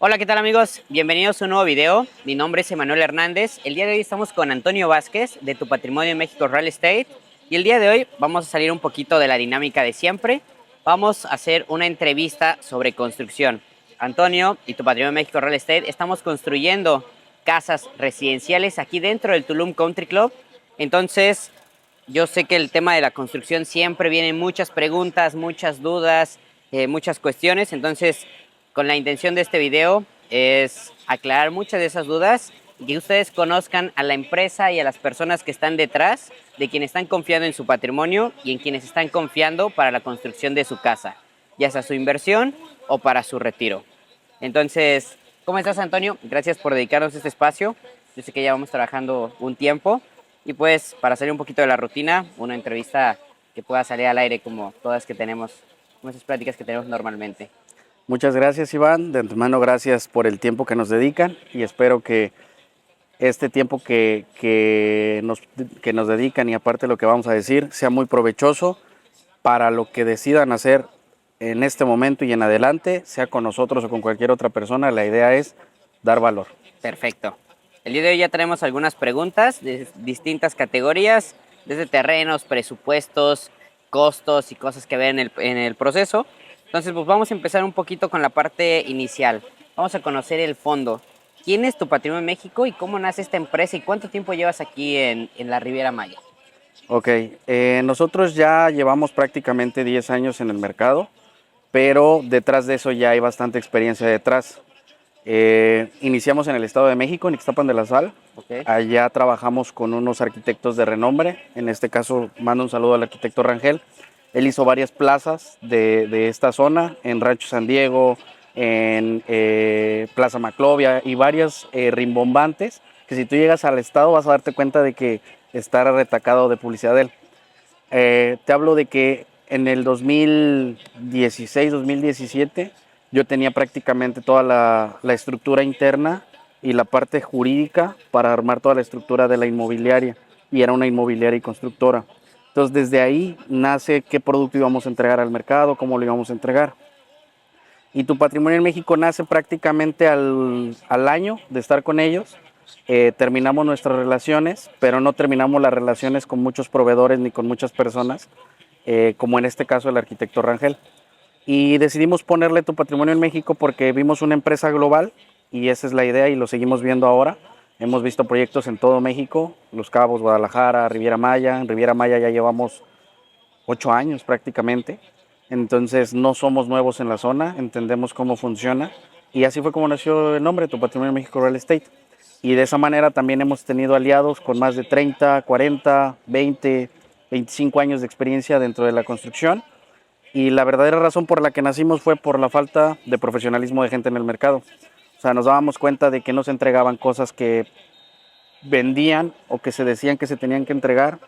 Hola, ¿qué tal amigos? Bienvenidos a un nuevo video. Mi nombre es Emanuel Hernández. El día de hoy estamos con Antonio Vázquez de Tu Patrimonio en México Real Estate. Y el día de hoy vamos a salir un poquito de la dinámica de siempre. Vamos a hacer una entrevista sobre construcción. Antonio y Tu Patrimonio en México Real Estate estamos construyendo casas residenciales aquí dentro del Tulum Country Club. Entonces, yo sé que el tema de la construcción siempre vienen muchas preguntas, muchas dudas, muchas cuestiones. Entonces, con la intención de este video es aclarar muchas de esas dudas y que ustedes conozcan a la empresa y a las personas que están detrás de quienes están confiando en su patrimonio y en quienes están confiando para la construcción de su casa, ya sea su inversión o para su retiro. Entonces, ¿cómo estás, Antonio? Gracias por dedicarnos este espacio. Yo sé que ya vamos trabajando un tiempo y pues para salir un poquito de la rutina, una entrevista que pueda salir al aire como todas que tenemos, como esas pláticas que tenemos normalmente. Muchas gracias, Iván. De antemano, gracias por el tiempo que nos dedican y espero que este tiempo que nos dedican y aparte lo que vamos a decir sea muy provechoso para lo que decidan hacer en este momento y en adelante, sea con nosotros o con cualquier otra persona. La idea es dar valor. Perfecto. El día de hoy ya tenemos algunas preguntas de distintas categorías, desde terrenos, presupuestos, costos y cosas que ver en el proceso. Entonces, pues vamos a empezar un poquito con la parte inicial. Vamos a conocer el fondo. ¿Quién es Tu Patrimonio en México y cómo nace esta empresa y cuánto tiempo llevas aquí en la Riviera Maya? Ok, nosotros ya llevamos prácticamente 10 años en el mercado, pero detrás de eso ya hay bastante experiencia detrás. Iniciamos en el Estado de México, en Ixtapan de la Sal. Okay. Allá trabajamos con unos arquitectos de renombre. En este caso, mando un saludo al arquitecto Rangel. Él hizo varias plazas de esta zona, en Rancho San Diego, en Plaza Maclovia y varias rimbombantes, que si tú llegas al estado vas a darte cuenta de que está retacado de publicidad de él. Te hablo de que en el 2016, 2017, yo tenía prácticamente toda la estructura interna y la parte jurídica para armar toda la estructura de la inmobiliaria, y era una inmobiliaria y constructora. Entonces, desde ahí nace qué producto íbamos a entregar al mercado, cómo lo íbamos a entregar. Y Tu Patrimonio en México nace prácticamente al año de estar con ellos. Terminamos nuestras relaciones, pero no terminamos las relaciones con muchos proveedores ni con muchas personas, como en este caso el arquitecto Rangel. Y decidimos ponerle Tu Patrimonio en México porque vimos una empresa global y esa es la idea y lo seguimos viendo ahora. Hemos visto proyectos en todo México, Los Cabos, Guadalajara, Riviera Maya. En Riviera Maya ya llevamos 8 años prácticamente. Entonces no somos nuevos en la zona, entendemos cómo funciona y así fue como nació el nombre, Tu Patrimonio en México Real Estate. Y de esa manera también hemos tenido aliados con más de 30, 40, 20, 25 años de experiencia dentro de la construcción. Y la verdadera razón por la que nacimos fue por la falta de profesionalismo de gente en el mercado. O sea, nos dábamos cuenta de que no se entregaban cosas que vendían o que se decían que se tenían que entregar.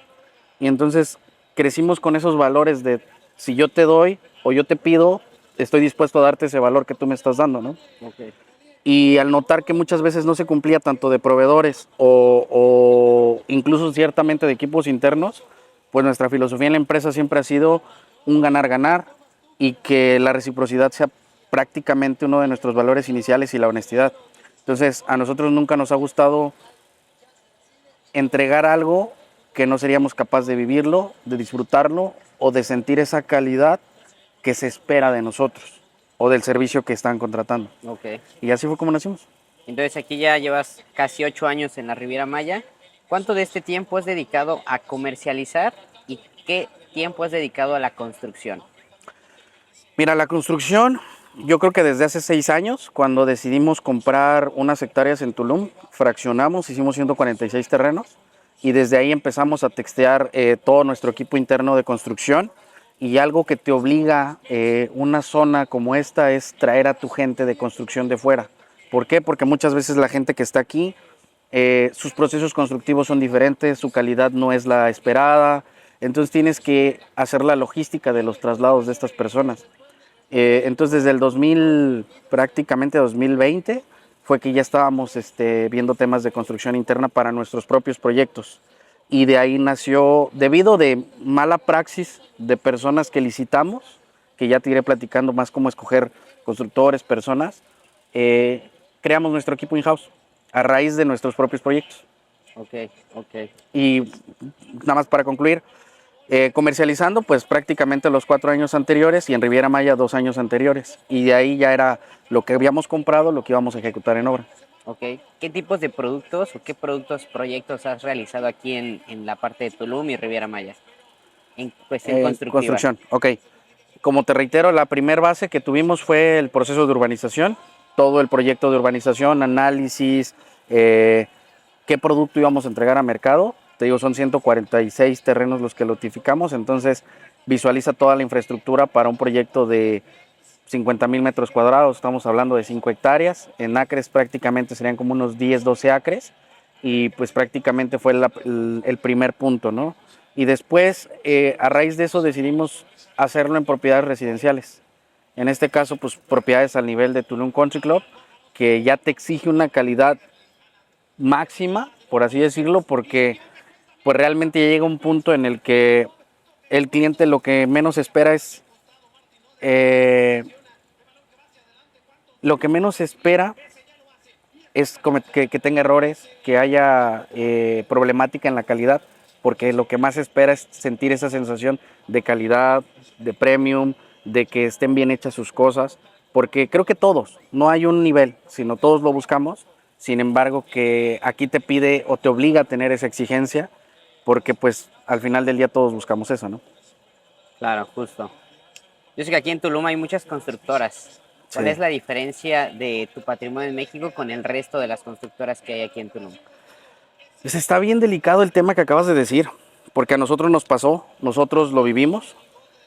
Y entonces crecimos con esos valores de si yo te doy o yo te pido, estoy dispuesto a darte ese valor que tú me estás dando, ¿no? Okay. Y al notar que muchas veces no se cumplía tanto de proveedores o incluso ciertamente de equipos internos, pues nuestra filosofía en la empresa siempre ha sido un ganar-ganar y que la reciprocidad sea prácticamente uno de nuestros valores iniciales y la honestidad. Entonces, a nosotros nunca nos ha gustado entregar algo que no seríamos capaces de vivirlo, de disfrutarlo o de sentir esa calidad que se espera de nosotros o del servicio que están contratando. Okay. Y así fue como nacimos. Entonces aquí ya llevas casi 8 años en la Riviera Maya. ¿Cuánto de este tiempo es dedicado a comercializar y qué tiempo es dedicado a la construcción? Mira, la construcción, yo creo que desde hace 6 años, cuando decidimos comprar unas hectáreas en Tulum, fraccionamos, hicimos 146 terrenos y desde ahí empezamos a textear todo nuestro equipo interno de construcción. Y algo que te obliga una zona como esta es traer a tu gente de construcción de fuera. ¿Por qué? Porque muchas veces la gente que está aquí, sus procesos constructivos son diferentes, su calidad no es la esperada, entonces tienes que hacer la logística de los traslados de estas personas. Entonces desde el 2000, prácticamente 2020, fue que ya estábamos viendo temas de construcción interna para nuestros propios proyectos. Y de ahí nació, debido de mala praxis de personas que licitamos, que ya te iré platicando más cómo escoger constructores, personas, creamos nuestro equipo in-house a raíz de nuestros propios proyectos. Ok, ok. Y nada más para concluir, comercializando pues prácticamente los 4 años anteriores y en Riviera Maya 2 años anteriores. Y de ahí ya era lo que habíamos comprado, lo que íbamos a ejecutar en obra. Ok. ¿Qué tipos de productos o qué proyectos has realizado aquí en la parte de Tulum y Riviera Maya? En cuestión constructiva. Construcción, ok. Como te reitero, la primer base que tuvimos fue el proceso de urbanización, todo el proyecto de urbanización, análisis, qué producto íbamos a entregar a mercado. Te digo, son 146 terrenos los que notificamos, entonces visualiza toda la infraestructura para un proyecto de 50,000 metros cuadrados, estamos hablando de 5 hectáreas, en acres prácticamente serían como unos 10, 12 acres, y pues prácticamente fue el primer punto, ¿no? Y después, a raíz de eso, decidimos hacerlo en propiedades residenciales. En este caso, pues propiedades al nivel de Tulum Country Club, que ya te exige una calidad máxima, por así decirlo, porque pues realmente ya llega un punto en el que el cliente lo que menos espera es eh, lo que menos espera es que tenga errores, que haya problemática en la calidad, porque lo que más espera es sentir esa sensación de calidad, de premium, de que estén bien hechas sus cosas, porque creo que todos, no hay un nivel, sino todos lo buscamos, sin embargo que aquí te pide o te obliga a tener esa exigencia, porque pues al final del día todos buscamos eso, ¿no? Claro, justo. Yo sé que aquí en Tulum hay muchas constructoras. ¿Cuál Sí. es la diferencia de tu patrimonio en México con el resto de las constructoras que hay aquí en Tulum? Pues está bien delicado el tema que acabas de decir, porque a nosotros nos pasó, nosotros lo vivimos.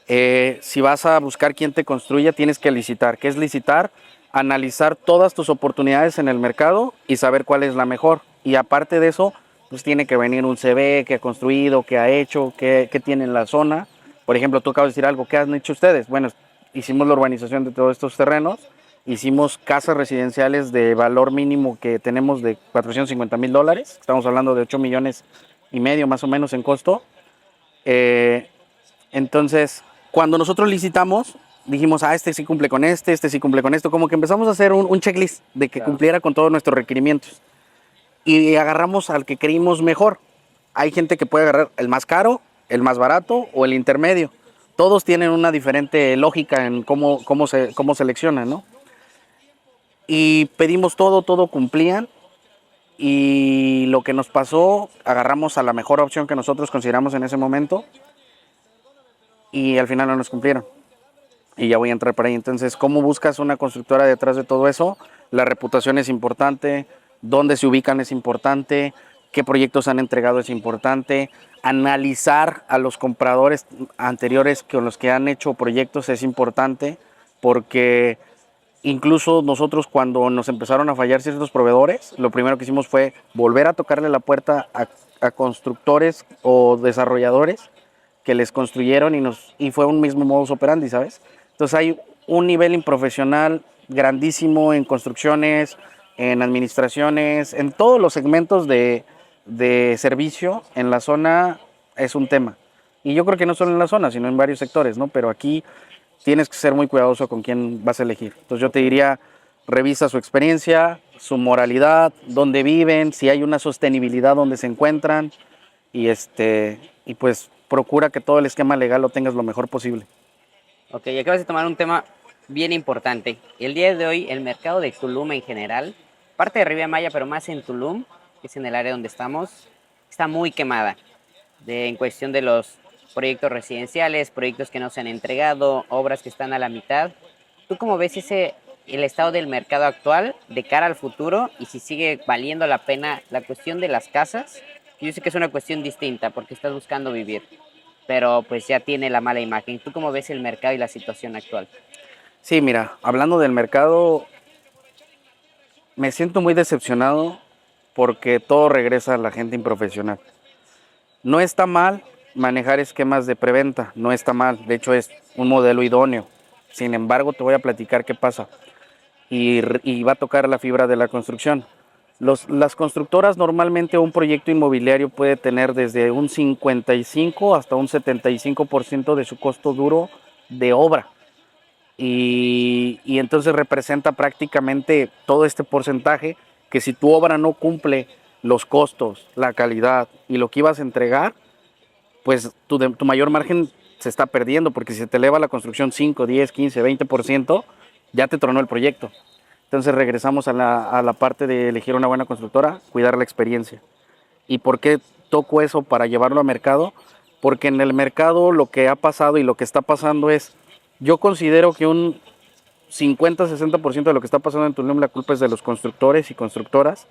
Si vas a buscar quién te construya, tienes que licitar. ¿Qué es licitar? Analizar todas tus oportunidades en el mercado y saber cuál es la mejor. Y aparte de eso, pues tiene que venir un CV, qué ha construido, qué ha hecho, qué tiene en la zona. Por ejemplo, tú acabas de decir algo, ¿qué han hecho ustedes? Bueno, hicimos la urbanización de todos estos terrenos, hicimos casas residenciales de valor mínimo que tenemos de $450,000, estamos hablando de 8,5 millones más o menos en costo. Entonces, cuando nosotros licitamos, dijimos, este sí cumple con este sí cumple con esto, como que empezamos a hacer un checklist de que Claro. cumpliera con todos nuestros requerimientos. Y agarramos al que creímos mejor. Hay gente que puede agarrar el más caro, el más barato o el intermedio. Todos tienen una diferente lógica en cómo seleccionan, ¿no? Y pedimos todo cumplían. Y lo que nos pasó, agarramos a la mejor opción que nosotros consideramos en ese momento y al final no nos cumplieron. Y ya voy a entrar por ahí. Entonces, ¿cómo buscas una constructora detrás de todo eso? La reputación es importante, dónde se ubican es importante, qué proyectos han entregado es importante, analizar a los compradores anteriores con los que han hecho proyectos es importante, porque incluso nosotros cuando nos empezaron a fallar ciertos proveedores, lo primero que hicimos fue volver a tocarle la puerta a constructores o desarrolladores que les construyeron y fue un mismo modus operandi, ¿sabes? Entonces hay un nivel improfesional grandísimo en construcciones, en administraciones, en todos los segmentos de servicio en la zona es un tema. Y yo creo que no solo en la zona, sino en varios sectores, ¿no? Pero aquí tienes que ser muy cuidadoso con quién vas a elegir. Entonces yo te diría, revisa su experiencia, su moralidad, dónde viven, si hay una sostenibilidad donde se encuentran y pues procura que todo el esquema legal lo tengas lo mejor posible. Ok, y acabas de tomar un tema bien importante. El día de hoy, el mercado de Tulum en general, parte de Riviera Maya, pero más en Tulum, que es en el área donde estamos, está muy quemada. En cuestión de los proyectos residenciales, proyectos que no se han entregado, obras que están a la mitad. ¿Tú cómo ves el estado del mercado actual de cara al futuro y si sigue valiendo la pena la cuestión de las casas? Yo sé que es una cuestión distinta porque estás buscando vivir, pero pues ya tiene la mala imagen. ¿Tú cómo ves el mercado y la situación actual? Sí, mira, hablando del mercado, me siento muy decepcionado porque todo regresa a la gente improfesional. No está mal manejar esquemas de preventa, no está mal, de hecho es un modelo idóneo. Sin embargo, te voy a platicar qué pasa y va a tocar la fibra de la construcción. Las constructoras normalmente un proyecto inmobiliario puede tener desde un 55 hasta un 75% de su costo duro de obra. y entonces representa prácticamente todo este porcentaje que si tu obra no cumple los costos, la calidad y lo que ibas a entregar, pues tu mayor margen se está perdiendo, porque si se te eleva la construcción 5, 10, 15, 20%, ya te tronó el proyecto. Entonces regresamos a la parte de elegir una buena constructora, cuidar la experiencia. ¿Y por qué toco eso para llevarlo a mercado? Porque en el mercado lo que ha pasado y lo que está pasando es, yo considero que un 50-60% de lo que está pasando en Tulum, la culpa es de los constructores y constructoras,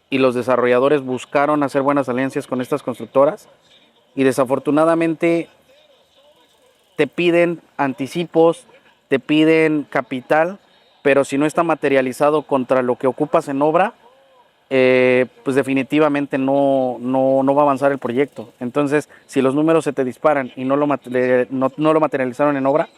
y los desarrolladores buscaron hacer buenas alianzas con estas constructoras, y desafortunadamente te piden anticipos, te piden capital, pero si no está materializado contra lo que ocupas en obra, pues definitivamente no va a avanzar el proyecto. Entonces, si los números se te disparan y no lo materializaron en obra,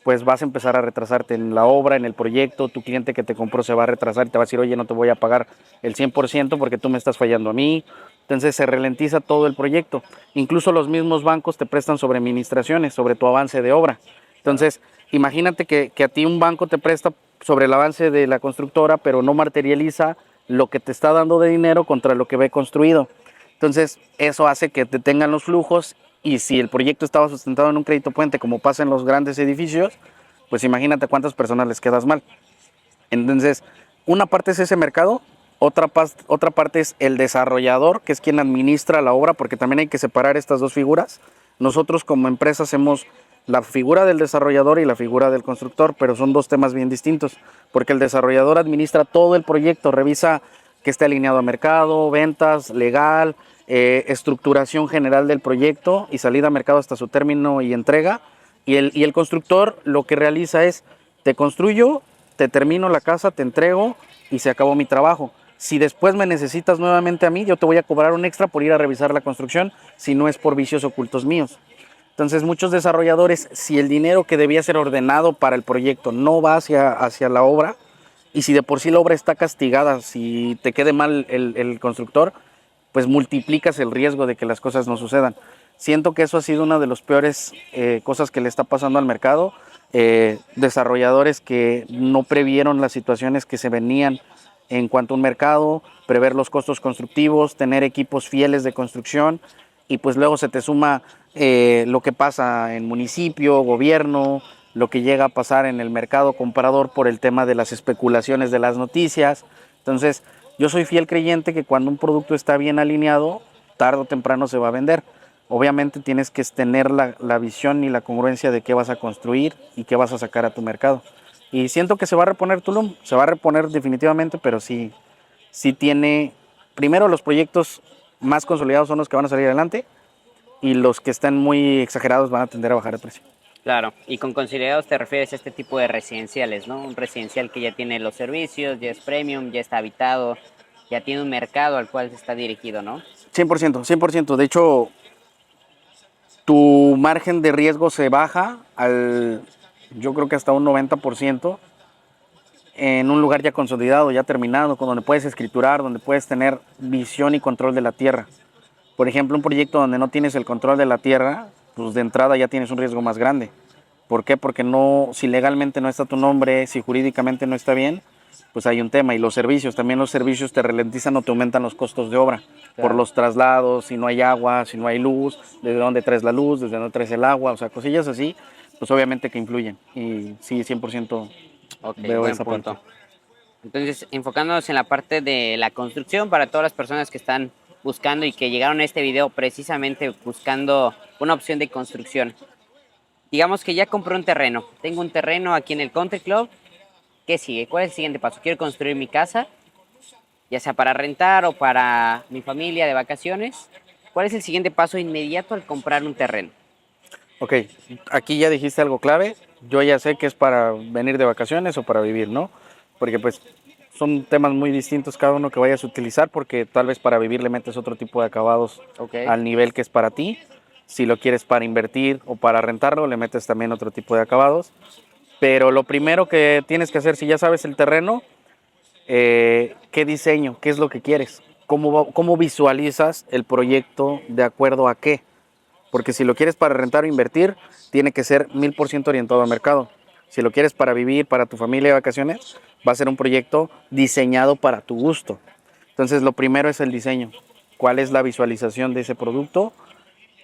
pues vas a empezar a retrasarte en la obra, en el proyecto. Tu cliente que te compró se va a retrasar y te va a decir, oye, no te voy a pagar el 100% porque tú me estás fallando a mí. Entonces se ralentiza todo el proyecto. Incluso los mismos bancos te prestan sobre administraciones, sobre tu avance de obra. Entonces, imagínate que a ti un banco te presta sobre el avance de la constructora, pero no materializa lo que te está dando de dinero contra lo que ve construido. Entonces, eso hace que te tengan los flujos, y si el proyecto estaba sustentado en un crédito puente, como pasa en los grandes edificios, pues imagínate cuántas personas les quedas mal. Entonces, una parte es ese mercado, otra parte es el desarrollador, que es quien administra la obra, porque también hay que separar estas dos figuras. Nosotros como empresa hacemos la figura del desarrollador y la figura del constructor, pero son dos temas bien distintos, porque el desarrollador administra todo el proyecto, revisa que esté alineado a mercado, ventas, legal, estructuración general del proyecto y salida a mercado hasta su término y entrega. Y el constructor lo que realiza es, te construyo, te termino la casa, te entrego y se acabó mi trabajo. Si después me necesitas nuevamente a mí, yo te voy a cobrar un extra por ir a revisar la construcción, si no es por vicios ocultos míos. Entonces muchos desarrolladores, si el dinero que debía ser ordenado para el proyecto no va hacia la obra, y si de por sí la obra está castigada, si te quede mal el constructor, pues multiplicas el riesgo de que las cosas no sucedan. Siento que eso ha sido una de las peores cosas que le está pasando al mercado. Desarrolladores que no previeron las situaciones que se venían en cuanto a un mercado, prever los costos constructivos, tener equipos fieles de construcción, y pues luego se te suma lo que pasa en municipio, gobierno, lo que llega a pasar en el mercado comprador por el tema de las especulaciones de las noticias. Entonces, yo soy fiel creyente que cuando un producto está bien alineado, tarde o temprano se va a vender. Obviamente tienes que tener la visión y la congruencia de qué vas a construir y qué vas a sacar a tu mercado. Y siento que se va a reponer Tulum, se va a reponer definitivamente, pero sí tiene, primero los proyectos más consolidados son los que van a salir adelante, y los que están muy exagerados van a tender a bajar el precio. Claro, y con consolidados te refieres a este tipo de residenciales, ¿no? Un residencial que ya tiene los servicios, ya es premium, ya está habitado, ya tiene un mercado al cual se está dirigido, ¿no? 100%, 100%. De hecho, tu margen de riesgo se baja yo creo que hasta un 90%, en un lugar ya consolidado, ya terminado, con donde puedes escriturar, donde puedes tener visión y control de la tierra. Por ejemplo, un proyecto donde no tienes el control de la tierra, pues de entrada ya tienes un riesgo más grande. ¿Por qué? Porque si legalmente no está tu nombre, si jurídicamente no está bien, pues hay un tema. Y los servicios, también los servicios te ralentizan o te aumentan los costos de obra. Claro. Por los traslados, si no hay agua, si no hay luz, desde dónde traes la luz, desde dónde traes el agua, o sea, cosillas así, pues obviamente que influyen. Y sí, 100% veo esa parte. Entonces, enfocándonos en la parte de la construcción, para todas las personas que están buscando y que llegaron a este video precisamente buscando una opción de construcción. Digamos que ya compré un terreno. Tengo un terreno aquí en el Country Club. ¿Qué sigue? ¿Cuál es el siguiente paso? Quiero construir mi casa, ya sea para rentar o para mi familia de vacaciones. ¿Cuál es el siguiente paso inmediato al comprar un terreno? Ok, aquí ya dijiste algo clave. Yo ya sé que es para venir de vacaciones o para vivir, ¿no? Porque pues son temas muy distintos cada uno que vayas a utilizar, porque tal vez para vivir le metes otro tipo de acabados al nivel que es para ti. Si lo quieres para invertir o para rentarlo, le metes también otro tipo de acabados. Pero lo primero que tienes que hacer, si ya sabes el terreno, ¿qué diseño? ¿Qué es lo que quieres? ¿Cómo visualizas el proyecto de acuerdo a qué? Porque si lo quieres para rentar o invertir, tiene que ser 1000% orientado al mercado. Si lo quieres para vivir, para tu familia de vacaciones, va a ser un proyecto diseñado para tu gusto. Entonces, lo primero es el diseño. ¿Cuál es la visualización de ese producto?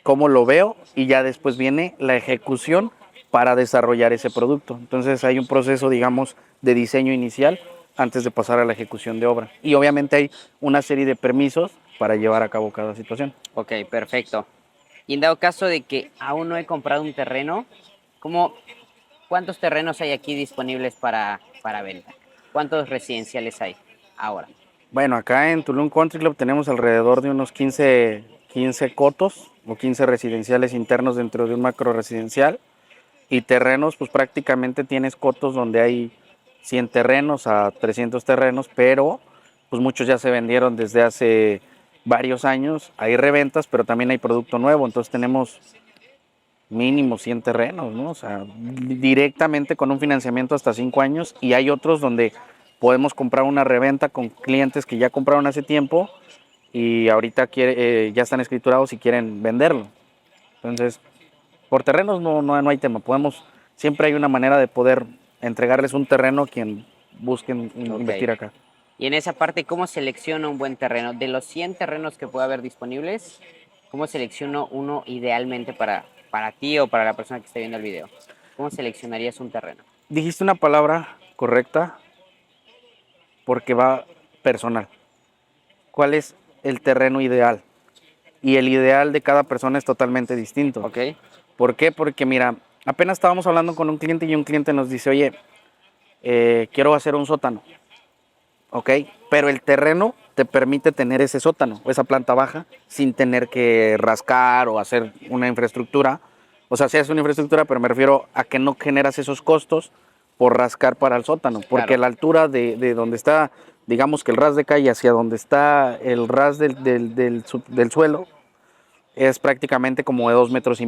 ¿Cómo lo veo? Y ya después viene la ejecución para desarrollar ese producto. Entonces, hay un proceso, digamos, de diseño inicial antes de pasar a la ejecución de obra. Y obviamente hay una serie de permisos para llevar a cabo cada situación. Ok, perfecto. Y en dado caso de que aún no he comprado un terreno, ¿cómo, cuántos terrenos hay aquí disponibles para venta? ¿Cuántos residenciales hay ahora? Bueno, acá en Tulum Country Club tenemos alrededor de unos 15 cotos o 15 residenciales internos dentro de un macro residencial. Y terrenos, pues prácticamente tienes cotos donde hay 100 terrenos a 300 terrenos, pero pues muchos ya se vendieron desde hace varios años. Hay reventas, pero también hay producto nuevo, entonces tenemos mínimo 100 terrenos, ¿no? O sea, directamente con un financiamiento hasta 5 años, y hay otros donde podemos comprar una reventa con clientes que ya compraron hace tiempo y ahorita ya están escriturados y quieren venderlo. Entonces, por terrenos no hay tema. Siempre hay una manera de poder entregarles un terreno a quien busquen Ok. invertir acá. Y en esa parte, ¿cómo selecciono un buen terreno? De los 100 terrenos que pueda haber disponibles, ¿cómo selecciono uno idealmente para ti o para la persona que esté viendo el video? ¿Cómo seleccionarías un terreno? Dijiste una palabra correcta porque va personal. ¿Cuál es el terreno ideal? Y el ideal de cada persona es totalmente distinto. Ok, ¿Por qué? Porque mira, apenas estábamos hablando con un cliente y un cliente nos dice, oye, quiero hacer un sótano. ¿Ok? Pero el terreno te permite tener ese sótano o esa planta baja sin tener que rascar o hacer una infraestructura. O sea, sí es una infraestructura, pero me refiero a que no generas esos costos por rascar para el sótano. Porque claro. la altura de donde está, digamos que el ras de calle hacia donde está el ras del suelo es prácticamente como de 2,5 metros.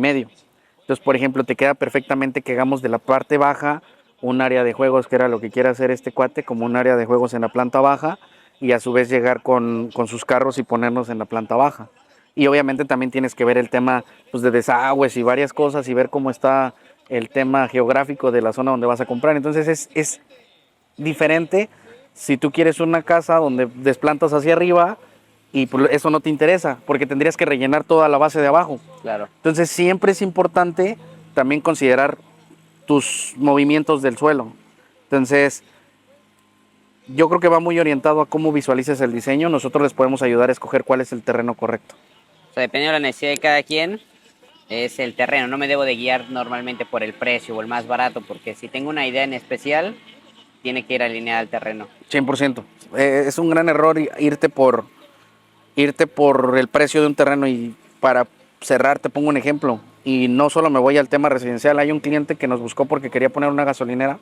Entonces, por ejemplo, te queda perfectamente que hagamos de la parte baja un área de juegos, que era lo que quiere hacer este cuate, como un área de juegos en la planta baja, y a su vez llegar con sus carros y ponernos en la planta baja. Y obviamente también tienes que ver el tema pues, de desagües y varias cosas y ver cómo está el tema geográfico de la zona donde vas a comprar. Entonces es diferente si tú quieres una casa donde desplantas hacia arriba y pues, eso no te interesa, porque tendrías que rellenar toda la base de abajo. Claro. Entonces siempre es importante también considerar tus movimientos del suelo. Entonces, yo creo que va muy orientado a cómo visualices el diseño. Nosotros les podemos ayudar a escoger cuál es el terreno correcto. O sea, dependiendo de la necesidad de cada quien, es el terreno. No me debo de guiar normalmente por el precio o el más barato, porque si tengo una idea en especial, tiene que ir alineada al terreno. 100%. Es un gran error irte por el precio de un terreno. Y para cerrar te pongo un ejemplo, y no solo me voy al tema residencial. Hay un cliente que nos buscó porque quería poner una gasolinera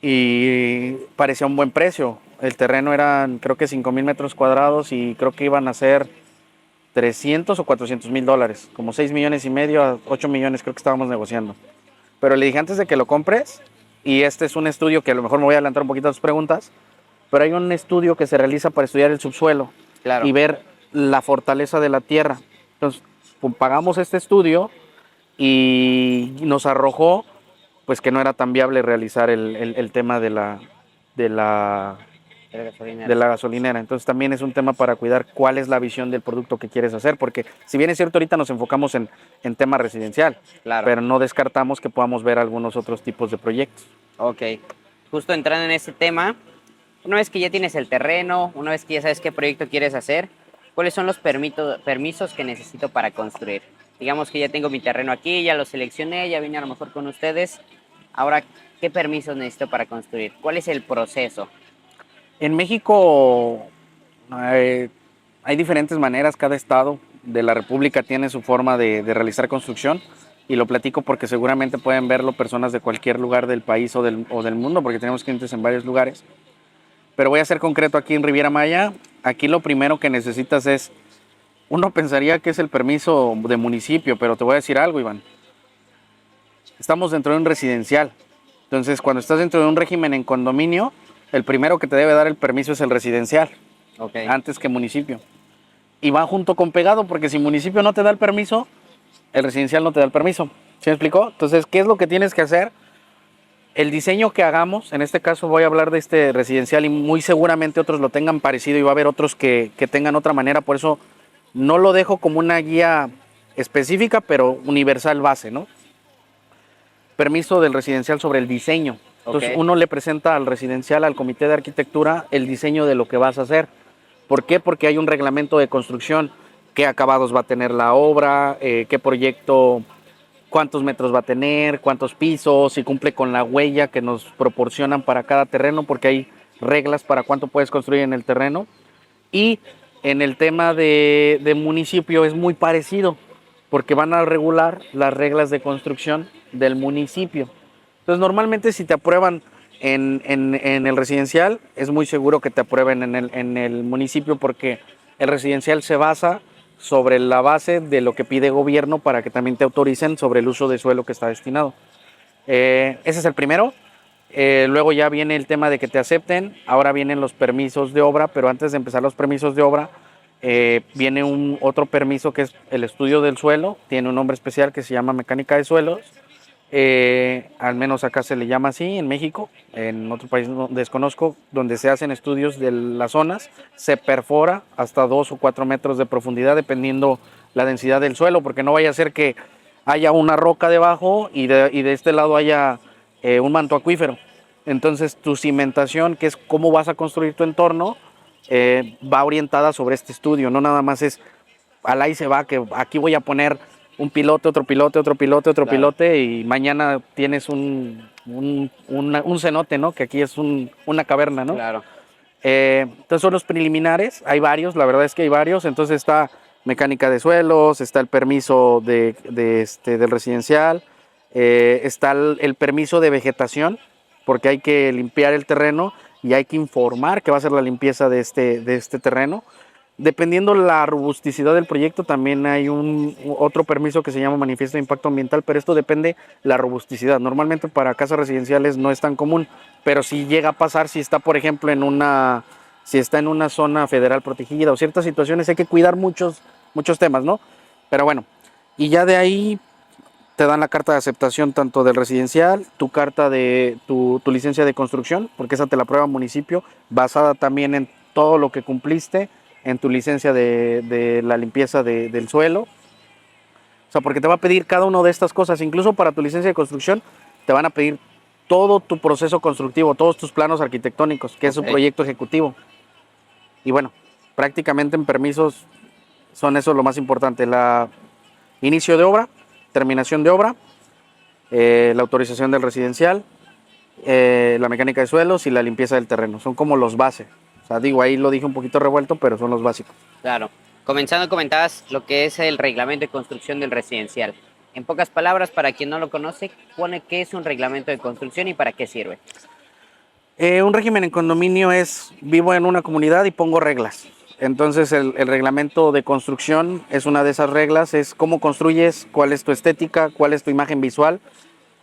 y parecía un buen precio. El terreno eran creo que 5,000 metros cuadrados y creo que iban a ser 300 o 400 mil dólares, como 6,5 millones a 8 millones creo que estábamos negociando. Pero le dije, antes de que lo compres, y este es un estudio que a lo mejor me voy a adelantar un poquito a tus preguntas, pero hay un estudio que se realiza para estudiar el subsuelo Claro. y ver la fortaleza de la tierra. Entonces, pues, pagamos este estudio y nos arrojó pues que no era tan viable realizar el tema de la de la gasolinera. Entonces también es un tema para cuidar cuál es la visión del producto que quieres hacer, porque si bien es cierto ahorita nos enfocamos en tema residencial, Claro. pero no descartamos que podamos ver algunos otros tipos de proyectos. Ok. Justo entrando en ese tema, una vez que ya tienes el terreno, una vez que ya sabes qué proyecto quieres hacer, ¿cuáles son los permisos que necesito para construir? Digamos que ya tengo mi terreno aquí, ya lo seleccioné, ya vine a lo mejor con ustedes. Ahora, ¿qué permisos necesito para construir? ¿Cuál es el proceso? En México hay diferentes maneras, cada estado de la República tiene su forma de realizar construcción, y lo platico porque seguramente pueden verlo personas de cualquier lugar del país o del mundo, porque tenemos clientes en varios lugares. Pero voy a ser concreto aquí en Riviera Maya. Aquí lo primero que necesitas es, uno pensaría que es el permiso de municipio, pero te voy a decir algo, Iván. Estamos dentro de un residencial. Entonces, cuando estás dentro de un régimen en condominio, el primero que te debe dar el permiso es el residencial, Okay. antes que municipio. Y va junto con pegado, porque si municipio no te da el permiso, el residencial no te da el permiso. ¿Sí me explicó? Entonces, ¿qué es lo que tienes que hacer? el diseño que hagamos, en este caso voy a hablar de este residencial y muy seguramente otros lo tengan parecido y va a haber otros que tengan otra manera, por eso no lo dejo como una guía específica, pero universal base, ¿no? Permiso del residencial sobre el diseño. Entonces uno le presenta al residencial, al comité de arquitectura, el diseño de lo que vas a hacer. ¿Por qué? Porque hay un reglamento de construcción, qué acabados va a tener la obra, qué proyecto, cuántos metros va a tener, cuántos pisos, si cumple con la huella que nos proporcionan para cada terreno, porque hay reglas para cuánto puedes construir en el terreno. Y en el tema de municipio es muy parecido, porque van a regular las reglas de construcción del municipio. Entonces, normalmente si te aprueban en el residencial, es muy seguro que te aprueben en el municipio, porque el residencial se basa sobre la base de lo que pide gobierno para que también te autoricen sobre el uso de suelo que está destinado. Ese es el primero. Luego ya viene el tema de que te acepten. Ahora vienen los permisos de obra, pero antes de empezar los permisos de obra, viene otro permiso que es el estudio del suelo. Tiene un nombre especial que se llama mecánica de suelos. Al menos acá se le llama así en México. En otro país no, desconozco, donde se hacen estudios de las zonas. Se perfora hasta 2 o 4 metros de profundidad dependiendo la densidad del suelo, porque no vaya a ser que haya una roca debajo y de este lado haya un manto acuífero. Entonces tu cimentación, que es cómo vas a construir tu entorno, va orientada sobre este estudio. No nada más es al ahí se va, que aquí voy a poner un pilote, otro pilote, otro pilote, otro pilote, y mañana tienes un cenote, ¿no? Que aquí es una caverna, ¿no? Claro. Entonces son los preliminares, hay varios, la verdad es que hay varios. Entonces está mecánica de suelos, está el permiso del residencial, está el permiso de vegetación, porque hay que limpiar el terreno y hay que informar que va a ser la limpieza de este terreno. Dependiendo la robusticidad del proyecto, también hay otro permiso que se llama manifiesto de impacto ambiental, pero esto depende la robusticidad. Normalmente para casas residenciales no es tan común, pero si llega a pasar, si está, por ejemplo, si está en una zona federal protegida o ciertas situaciones, hay que cuidar muchos temas, ¿no? Pero bueno, y ya de ahí te dan la carta de aceptación tanto del residencial, tu carta de tu licencia de construcción, porque esa te la aprueba el municipio, basada también en todo lo que cumpliste, en tu licencia de la limpieza del suelo. O sea, porque te va a pedir cada una de estas cosas, incluso para tu licencia de construcción, te van a pedir todo tu proceso constructivo, todos tus planos arquitectónicos, que es un proyecto ejecutivo. Y bueno, prácticamente en permisos son eso lo más importante: la inicio de obra, terminación de obra, la autorización del residencial, la mecánica de suelos y la limpieza del terreno. Son como los bases. O sea, digo, ahí lo dije un poquito revuelto, pero son los básicos. Claro. Comenzando, comentabas lo que es el reglamento de construcción del residencial. En pocas palabras, para quien no lo conoce, pone qué es un reglamento de construcción y para qué sirve. Un régimen en condominio es: vivo en una comunidad y pongo reglas. Entonces el reglamento de construcción es una de esas reglas, es cómo construyes, cuál es tu estética, cuál es tu imagen visual,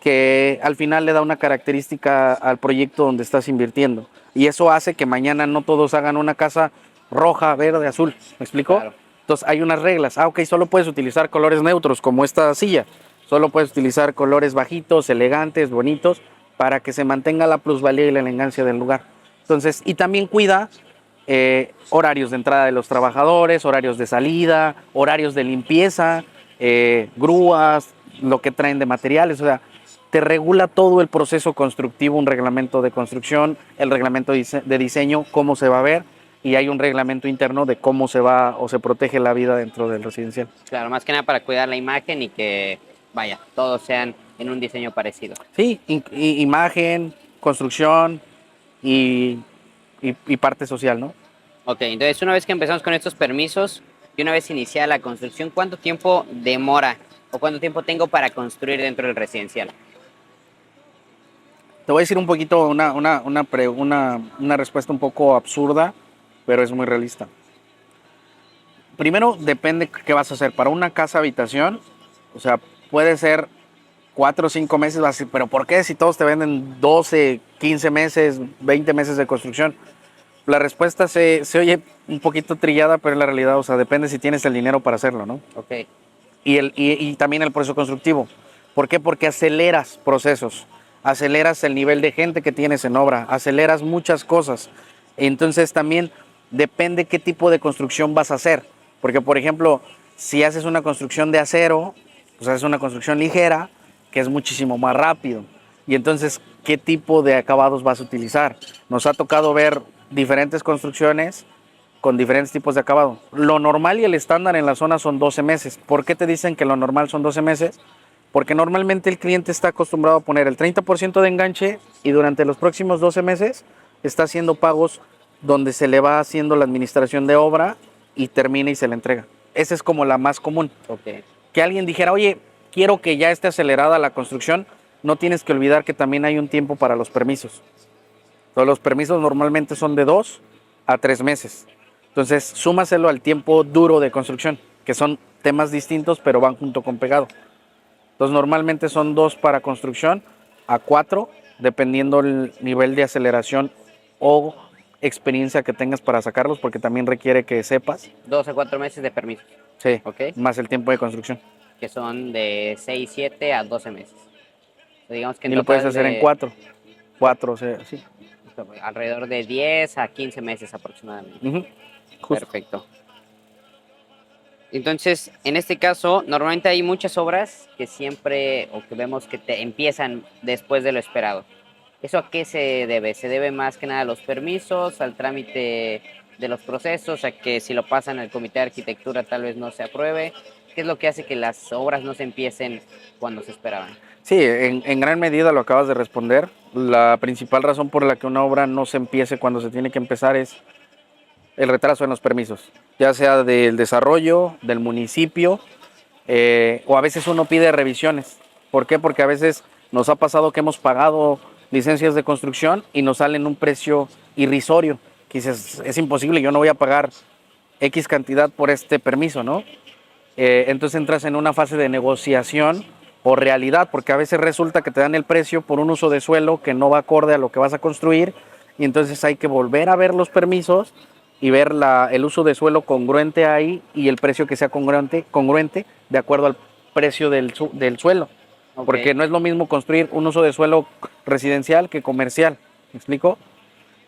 que al final le da una característica al proyecto donde estás invirtiendo. Y eso hace que mañana no todos hagan una casa roja, verde, azul. ¿Me explico? Claro. Entonces hay unas reglas. Ok, solo puedes utilizar colores neutros como esta silla. Solo puedes utilizar colores bajitos, elegantes, bonitos, para que se mantenga la plusvalía y la elegancia del lugar. Entonces, y también cuida horarios de entrada de los trabajadores, horarios de salida, horarios de limpieza, grúas, lo que traen de materiales. O sea, te regula todo el proceso constructivo, un reglamento de construcción, el reglamento de diseño, cómo se va a ver, y hay un reglamento interno de cómo se va o se protege la vida dentro del residencial. Claro, más que nada para cuidar la imagen y que, vaya, todos sean en un diseño parecido. Sí, imagen, construcción y parte social, ¿no? Ok, entonces una vez que empezamos con estos permisos y una vez iniciada la construcción, ¿cuánto tiempo demora o cuánto tiempo tengo para construir dentro del residencial? Te voy a decir un poquito una respuesta un poco absurda, pero es muy realista. Primero, depende qué vas a hacer. Para una casa habitación, o sea, puede ser 4 o 5 meses, vas a decir, pero ¿por qué si todos te venden 12, 15 meses, 20 meses de construcción? La respuesta se oye un poquito trillada, pero en la realidad, o sea, depende si tienes el dinero para hacerlo, ¿no? Ok. Y también el proceso constructivo. ¿Por qué? Porque aceleras procesos. aceleras el nivel de gente que tienes en obra, aceleras muchas cosas. Entonces también depende qué tipo de construcción vas a hacer. Porque, por ejemplo, si haces una construcción de acero, pues haces una construcción ligera, que es muchísimo más rápido. Y entonces, ¿qué tipo de acabados vas a utilizar? Nos ha tocado ver diferentes construcciones con diferentes tipos de acabado. Lo normal y el estándar en la zona son 12 meses. ¿Por qué te dicen que lo normal son 12 meses? Porque normalmente el cliente está acostumbrado a poner el 30% de enganche y durante los próximos 12 meses está haciendo pagos donde se le va haciendo la administración de obra y termina y se le entrega. Esa es como la más común. Ok. Que alguien dijera, oye, quiero que ya esté acelerada la construcción, no tienes que olvidar que también hay un tiempo para los permisos. Entonces, los permisos normalmente son de 2 a 3 meses. Entonces, súmaselo al tiempo duro de construcción, que son temas distintos, pero van junto con pegado. Entonces, normalmente son 2 para construcción a 4, dependiendo el nivel de aceleración o experiencia que tengas para sacarlos, porque también requiere que sepas. 2 a 4 meses de permiso. Sí, Ok. más el tiempo de construcción. Que son de 6, 7 a 12 meses. O sea, digamos que en Y lo puedes total hacer en de 4. 4, o sea, sí. alrededor de 10 a 15 meses aproximadamente. Justo. Perfecto. Entonces, en este caso, normalmente hay muchas obras que siempre, o que vemos que te empiezan después de lo esperado. ¿Eso a qué se debe? ¿Se debe más que nada a los permisos, al trámite de los procesos, a que si lo pasan al comité de arquitectura tal vez no se apruebe? ¿Qué es lo que hace que las obras no se empiecen cuando se esperaban? Sí, en gran medida lo acabas de responder. La principal razón por la que una obra no se empiece cuando se tiene que empezar es el retraso en los permisos, ya sea del desarrollo, del municipio, o a veces uno pide revisiones. ¿Por qué? Porque a veces nos ha pasado que hemos pagado licencias de construcción y nos salen un precio irrisorio, que dices, es imposible, yo no voy a pagar X cantidad por este permiso, ¿no? Entonces entras en una fase de negociación o realidad, porque a veces resulta que te dan el precio por un uso de suelo que no va acorde a lo que vas a construir, y entonces hay que volver a ver los permisos y ver el uso de suelo congruente ahí y el precio que sea congruente de acuerdo al precio del suelo. Ok. Porque no es lo mismo construir un uso de suelo residencial que comercial. ¿Me explico?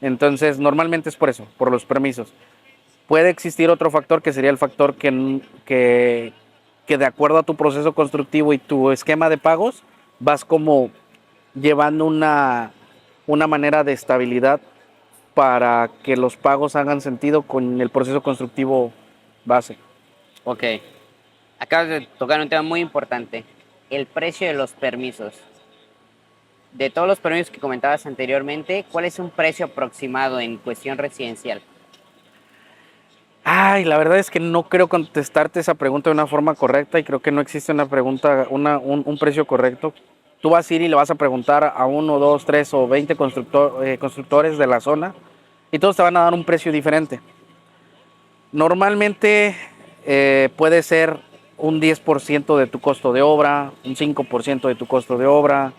Entonces, normalmente es por eso, por los permisos. Puede existir otro factor que sería el factor que de acuerdo a tu proceso constructivo y tu esquema de pagos, vas como llevando una manera de estabilidad para que los pagos hagan sentido con el proceso constructivo base. Ok. Acabas de tocar un tema muy importante, el precio de los permisos. De todos los permisos que comentabas anteriormente, ¿cuál es un precio aproximado en cuestión residencial? Ay, la verdad es que no creo contestarte esa pregunta de una forma correcta y creo que no existe una pregunta, un precio correcto. Tú vas a ir y le vas a preguntar a 1, 2, 3 o 20 constructores de la zona y todos te van a dar un precio diferente. Normalmente puede ser un 10% de tu costo de obra, un 5% de tu costo de obra.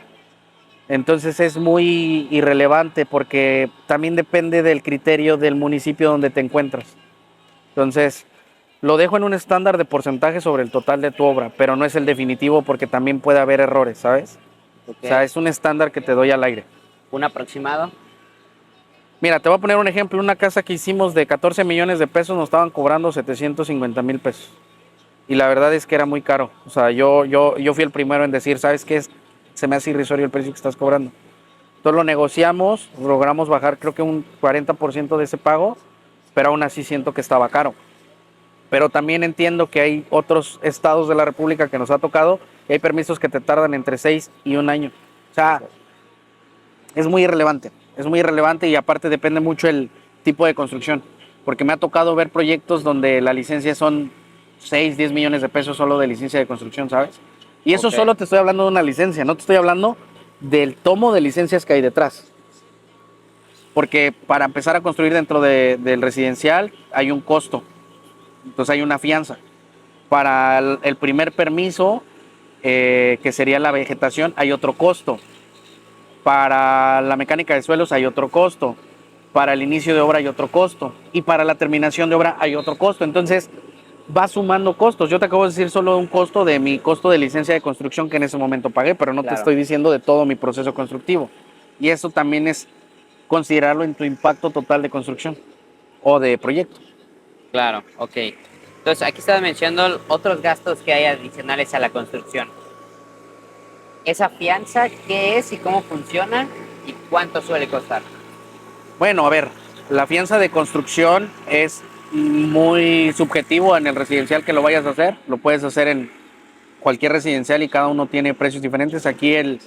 Entonces es muy irrelevante porque también depende del criterio del municipio donde te encuentras. Entonces, lo dejo en un estándar de porcentaje sobre el total de tu obra, pero no es el definitivo porque también puede haber errores, ¿sabes? Okay. O sea, es un estándar que te doy al aire. ¿Un aproximado? Mira, te voy a poner un ejemplo. Una casa que hicimos de 14 millones de pesos nos estaban cobrando 750,000 pesos. Y la verdad es que era muy caro. O sea, yo fui el primero en decir, ¿sabes qué? Se me hace irrisorio el precio que estás cobrando. Entonces lo negociamos, logramos bajar creo que un 40% de ese pago, pero aún así siento que estaba caro. Pero también entiendo que hay otros estados de la República que nos ha tocado y hay permisos que te tardan entre 6 y un año. O sea, es muy irrelevante y aparte depende mucho el tipo de construcción, porque me ha tocado ver proyectos donde la licencia son 6, 10 millones de pesos solo de licencia de construcción, ¿sabes? Y eso solo te estoy hablando de una licencia, no te estoy hablando del tomo de licencias que hay detrás. Porque para empezar a construir dentro del residencial hay un costo, entonces hay una fianza. Para el primer permiso, que sería la vegetación, hay otro costo. Para la mecánica de suelos hay otro costo. Para el inicio de obra hay otro costo. Y para la terminación de obra hay otro costo. Entonces, va sumando costos. Yo te acabo de decir solo un costo de mi costo de licencia de construcción que en ese momento pagué, pero no te Claro, estoy diciendo de todo mi proceso constructivo. Y eso también es considerarlo en tu impacto total de construcción o de proyecto. claro, ok. Entonces, aquí estabas mencionando otros gastos que hay adicionales a la construcción. ¿Esa fianza qué es y cómo funciona y cuánto suele costar? Bueno, a ver, la fianza de construcción es muy subjetivo en el residencial que lo vayas a hacer. Lo puedes hacer en cualquier residencial y cada uno tiene precios diferentes. Aquí el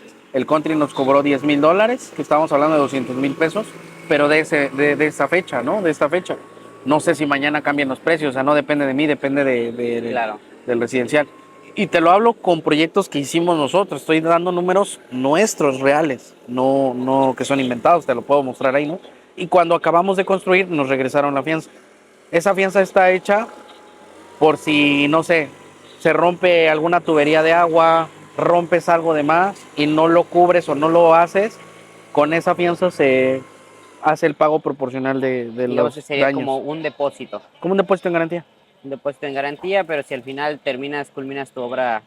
country nos cobró $10,000, que estábamos hablando de 200,000 pesos, pero de esa fecha, ¿no? De esta fecha. No sé si mañana cambian los precios, o sea, no depende de mí, depende Claro, del residencial. Y te lo hablo con proyectos que hicimos nosotros, estoy dando números nuestros, reales, no que son inventados, te lo puedo mostrar ahí, ¿no? Y cuando acabamos de construir, nos regresaron la fianza. Esa fianza está hecha por si, no sé, se rompe alguna tubería de agua, rompes algo de más y no lo cubres o no lo haces, con esa fianza se hace el pago proporcional de digamos que los sería como daños. Como un depósito en garantía. un depósito en garantía, pero si al final culminas tu obra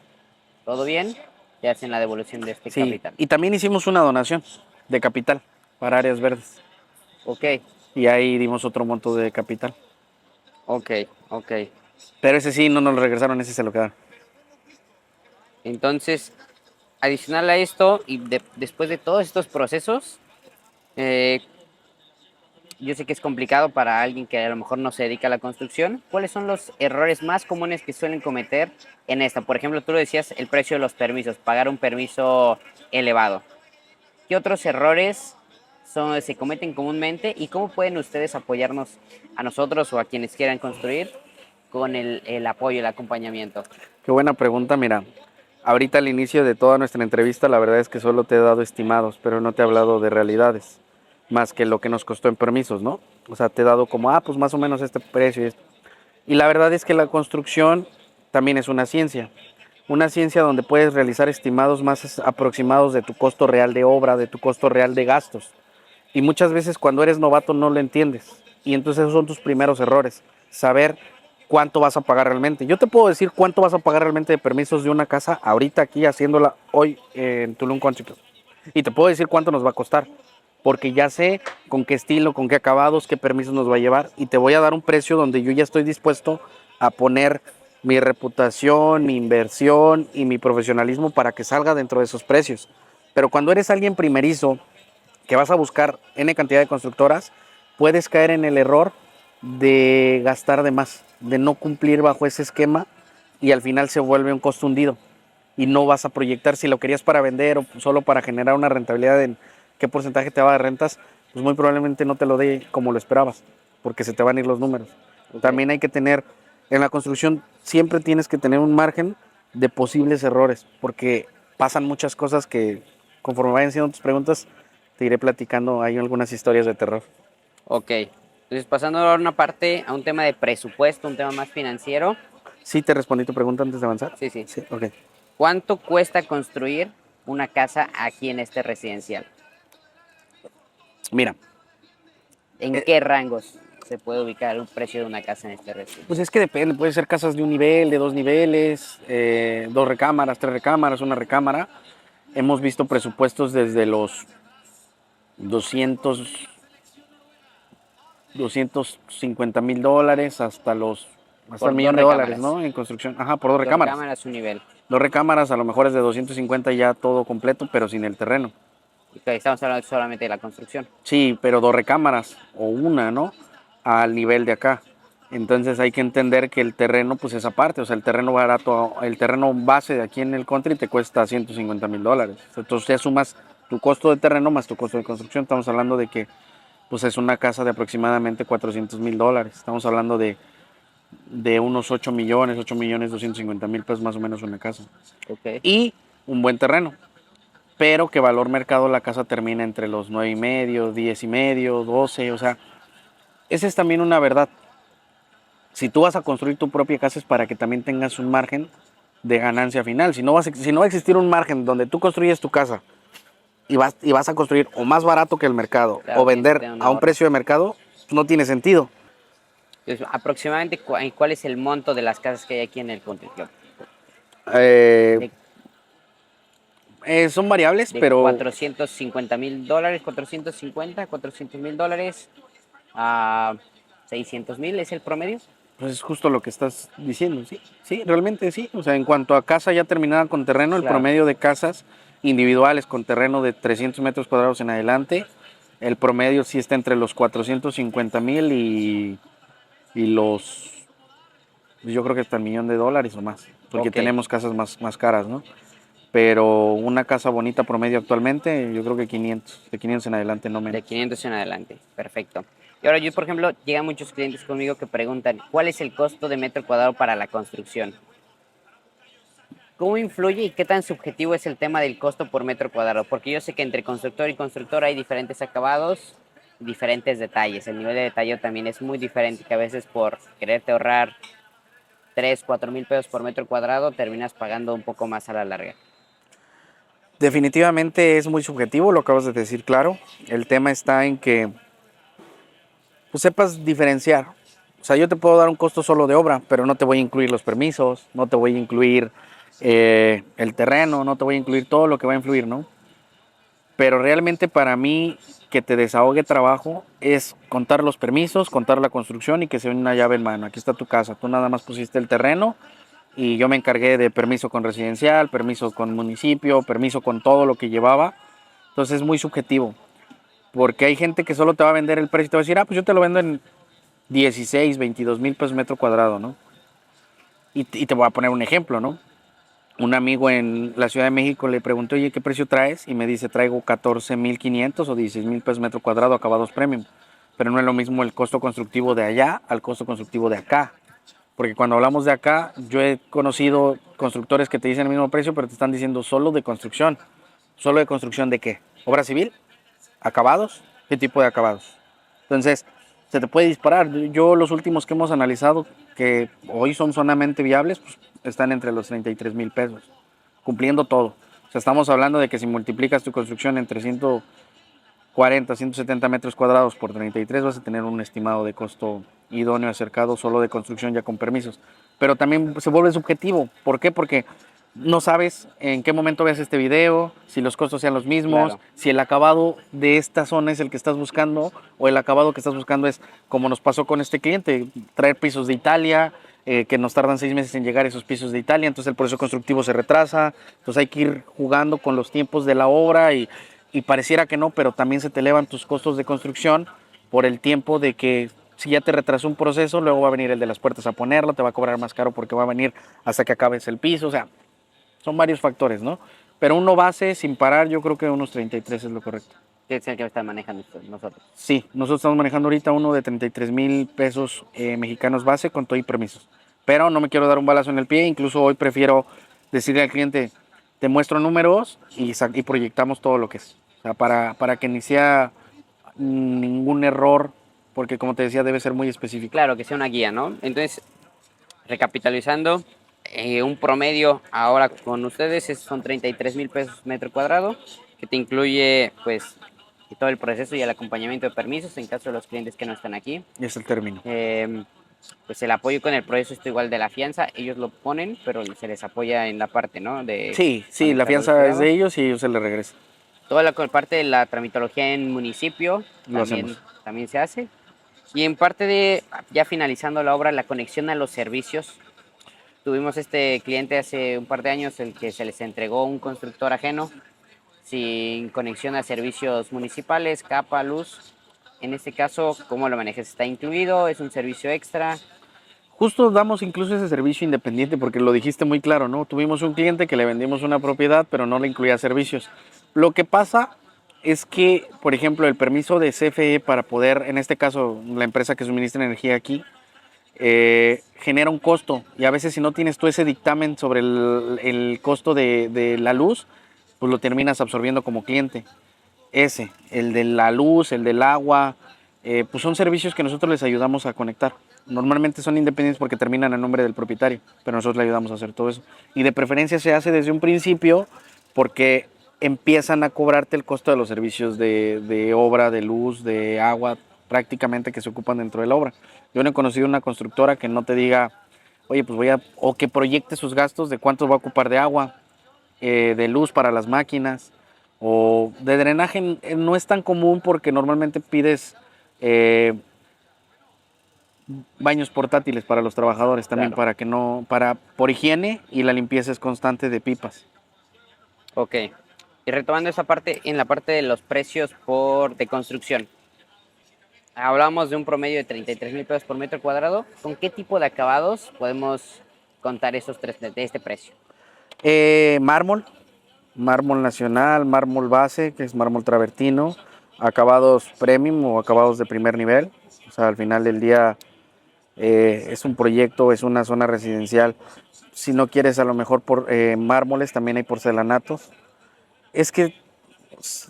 todo bien, te hacen la devolución de este Sí, capital. y también hicimos una donación de capital para áreas verdes Ok, y ahí dimos otro monto de capital. ok, ok. Pero ese sí, no nos lo regresaron, ese se lo quedaron. Entonces, adicional a esto y después de todos estos procesos, eh, yo sé que es complicado para alguien que a lo mejor no se dedica a la construcción. ¿Cuáles son los errores más comunes que suelen cometer en esta? Por ejemplo, tú lo decías, el precio de los permisos, pagar un permiso elevado. ¿Qué otros errores se cometen comúnmente y cómo pueden ustedes apoyarnos a nosotros o a quienes quieran construir con el apoyo, el acompañamiento? Qué buena pregunta, mira. Ahorita al inicio de toda nuestra entrevista, la verdad es que solo te he dado estimados, pero no te he hablado de realidades, más que lo que nos costó en permisos, ¿no? O sea, te he dado como, pues más o menos este precio y esto. Y la verdad es que la construcción también es una ciencia donde puedes realizar estimados más aproximados de tu costo real de obra, de tu costo real de gastos. Y muchas veces cuando eres novato no lo entiendes. Y entonces esos son tus primeros errores. Saber cuánto vas a pagar realmente. Yo te puedo decir cuánto vas a pagar realmente de permisos de una casa ahorita aquí haciéndola hoy en Tulum Country Club. Y te puedo decir cuánto nos va a costar. Porque ya sé con qué estilo, con qué acabados, qué permisos nos va a llevar. Y te voy a dar un precio donde yo ya estoy dispuesto a poner mi reputación, mi inversión y mi profesionalismo para que salga dentro de esos precios. Pero cuando eres alguien primerizo, que vas a buscar N cantidad de constructoras, puedes caer en el error de gastar de más, de no cumplir bajo ese esquema y al final se vuelve un costo hundido y no vas a proyectar si lo querías para vender o solo para generar una rentabilidad en qué porcentaje te va de rentas, pues muy probablemente no te lo dé como lo esperabas, porque se te van a ir los números. Ok. También hay que tener, en la construcción siempre tienes que tener un margen de posibles errores, porque pasan muchas cosas que conforme vayan siendo tus preguntas, te iré platicando, hay algunas historias de terror. Ok. Entonces, pasando a una parte, a un tema de presupuesto, un tema más financiero. ¿Sí te respondí tu pregunta antes de avanzar? Sí, sí. Sí, ok. ¿Cuánto cuesta construir una casa aquí en este residencial? Mira, ¿En qué rangos se puede ubicar un precio de una casa en este residencial? pues es que depende, puede ser casas de un nivel, de dos niveles, dos recámaras, tres recámaras, una recámara. Hemos visto presupuestos desde los 200, $250,000 hasta Por el dos millón de dólares, recámaras. ¿no? En construcción. Ajá, por dos Dos recámaras. recámaras, un nivel. Dos recámaras a lo mejor es de 250 ya todo completo, pero sin el terreno. Ok, estamos hablando solamente de la construcción. Sí, pero dos recámaras o una, ¿no? Al nivel de acá. Entonces hay que entender que el terreno, pues esa parte, o sea, el terreno barato, el terreno base de aquí en el country te cuesta $150,000. Entonces ya sumas tu costo de terreno más tu costo de construcción. Estamos hablando de que, pues es una casa de aproximadamente $400,000. Estamos hablando de unos 8 millones, 8,250,000 pesos más o menos una casa. Ok. Y un buen terreno, pero que valor mercado la casa termina entre los 9,5, 10,5, 12, o sea, esa es también una verdad. Si tú vas a construir tu propia casa es para que también tengas un margen de ganancia final. Si no va a existir un margen donde tú construyes tu casa y vas a construir o más barato que el mercado Claro, o tienes que vender tener un a un ahorro. precio de mercado, no tiene sentido. Entonces, aproximadamente, ¿cuál es el monto de las casas que hay aquí en el Country Club? Eh, De, son variables, de pero $450,000, 450, $400,000 a 600,000 es el promedio. pues es justo lo que estás diciendo, sí, sí, realmente sí. O sea, en cuanto a casa ya terminada con terreno, el Claro. promedio de casas individuales con terreno de 300 metros cuadrados en adelante, el promedio sí está entre los 450,000 y los, yo creo que hasta $1,000,000 o más, porque Ok, tenemos casas más caras, ¿no? Pero una casa bonita promedio actualmente, yo creo que 500, de 500 en adelante, no de menos. 500 en adelante. Perfecto. Y ahora yo, por ejemplo, llegan muchos clientes conmigo que preguntan, ¿cuál es el costo de metro cuadrado para la construcción? ¿Cómo influye y qué tan subjetivo es el tema del costo por metro cuadrado? Porque yo sé que entre constructor y constructor hay diferentes acabados, diferentes detalles. El nivel de detalle también es muy diferente, que a veces por quererte ahorrar 3, 4 mil pesos por metro cuadrado terminas pagando un poco más a la larga. Definitivamente es muy subjetivo, lo acabas de decir claro. El tema está en que pues, sepas diferenciar. O sea, yo te puedo dar un costo solo de obra, pero no te voy a incluir los permisos, no te voy a incluir el terreno, no te voy a incluir todo lo que va a influir, ¿no? Pero realmente para mí que te desahogue trabajo es contar los permisos, contar la construcción y que sea una llave en mano. Aquí está tu casa, tú nada más pusiste el terreno y yo me encargué de permiso con residencial, permiso con municipio, permiso con todo lo que llevaba. Entonces es muy subjetivo, porque hay gente que solo te va a vender el precio y te va a decir, ah, pues yo te lo vendo en 16, 22,000 pesos metro cuadrado, ¿no? Y te voy a poner un ejemplo, ¿no? Un amigo en la Ciudad de México le preguntó, oye, ¿qué precio traes? Y me dice, traigo 14,500 o 16,000 pesos metro cuadrado acabados premium. Pero no es lo mismo el costo constructivo de allá al costo constructivo de acá. Porque cuando hablamos de acá, yo he conocido constructores que te dicen el mismo precio, pero te están diciendo solo de construcción. ¿Solo de construcción de qué? ¿Obra civil? ¿Acabados? ¿Qué tipo de acabados? Entonces, se te puede disparar. Yo los últimos que hemos analizado, que hoy son zonamente viables, pues están entre los 33,000 pesos, cumpliendo todo. O sea, estamos hablando de que si multiplicas tu construcción entre 140, 170 metros cuadrados por 33, vas a tener un estimado de costo idóneo acercado solo de construcción ya con permisos. Pero también se vuelve subjetivo. ¿Por qué? Porque no sabes en qué momento veas este video, si los costos sean los mismos, Claro, si el acabado de esta zona es el que estás buscando o el acabado que estás buscando es como nos pasó con este cliente, traer pisos de Italia, que nos tardan 6 meses en llegar esos pisos de Italia, entonces el proceso constructivo se retrasa, entonces hay que ir jugando con los tiempos de la obra y pareciera que no, pero también se te elevan tus costos de construcción por el tiempo de que si ya te retrasó un proceso, luego va a venir el de las puertas a ponerlo, te va a cobrar más caro porque va a venir hasta que acabes el piso, o sea, son varios factores, ¿no? Pero uno base sin parar, yo creo que unos 33 es lo correcto. que es el que están manejando nosotros. Sí, nosotros estamos manejando ahorita uno de 33,000 pesos mexicanos base con todo y permisos. Pero no me quiero dar un balazo en el pie, incluso hoy prefiero decirle al cliente, te muestro números y proyectamos todo lo que es. O sea, para que ni sea ningún error, porque como te decía, debe ser muy específico. Claro, que sea una guía, ¿no? Entonces, recapitalizando, un promedio ahora con ustedes son 33,000 pesos metro cuadrado, que te incluye pues todo el proceso y el acompañamiento de permisos en caso de los clientes que no están aquí. Y es el término. Pues el apoyo con el proceso está igual de la fianza, ellos lo ponen, pero se les apoya en la parte, ¿no? De Sí, sí, la conectarlo al fianza es jurado. de ellos y ellos se le regresa. Toda la parte de la tramitología en municipio Lo hacemos. también se hace. Y en parte de, ya finalizando la obra, la conexión a los servicios. Tuvimos este cliente hace un par de años, el que se les entregó un constructor ajeno, sin conexión a servicios municipales, capa, luz. En este caso, ¿cómo lo manejas? ¿Está incluido? ¿Es un servicio extra? Justo damos incluso ese servicio independiente porque lo dijiste muy claro, ¿no? Tuvimos un cliente que le vendimos una propiedad pero no le incluía servicios. Lo que pasa es que, por ejemplo, el permiso de CFE para poder, en este caso, la empresa que suministra energía aquí, genera un costo y a veces si no tienes tú ese dictamen sobre el costo de la luz, pues lo terminas absorbiendo como cliente. Ese, el de la luz, el del agua, pues son servicios que nosotros les ayudamos a conectar. Normalmente son independientes porque terminan a nombre del propietario, pero nosotros le ayudamos a hacer todo eso. Y de preferencia se hace desde un principio porque empiezan a cobrarte el costo de los servicios de obra, de luz, de agua, prácticamente que se ocupan dentro de la obra. Yo no he conocido una constructora que no te diga, oye, pues o que proyecte sus gastos de cuánto va a ocupar de agua, de luz para las máquinas, o de drenaje. No es tan común porque normalmente pides baños portátiles para los trabajadores también, Claro. para que no, por higiene, y la limpieza es constante de pipas. Ok. Y retomando esa parte, en la parte de los precios de construcción. Hablamos de un promedio de 33,000 pesos por metro cuadrado. ¿Con qué tipo de acabados podemos contar esos tres de este precio? Mármol, mármol nacional, mármol base, que es mármol travertino, acabados premium o acabados de primer nivel. O sea, al final del día es un proyecto, es una zona residencial. Si no quieres a lo mejor por mármoles, también hay porcelanatos. Es que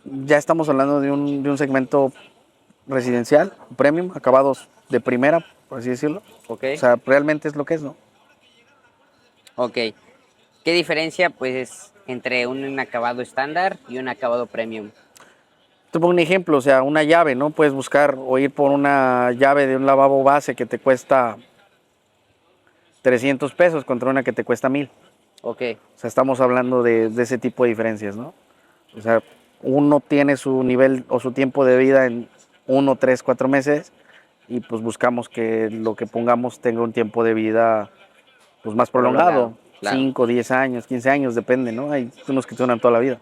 ya estamos hablando de un segmento residencial, premium, acabados de primera, por así decirlo. Ok. O sea, realmente es lo que es, ¿no? Ok. ¿Qué diferencia, pues, entre un acabado estándar y un acabado premium? Te pongo un ejemplo, o sea, una llave, ¿no? Puedes buscar o ir por una llave de un lavabo base que te cuesta 300 pesos contra una que te cuesta 1000. Ok. O sea, estamos hablando de ese tipo de diferencias, ¿no? O sea, uno tiene su nivel o su tiempo de vida en 1, 3, 4 meses, y pues buscamos que lo que pongamos tenga un tiempo de vida pues más prolongado, Claro. 5, 10 años, 15 años, depende, ¿no? Hay unos que duran toda la vida.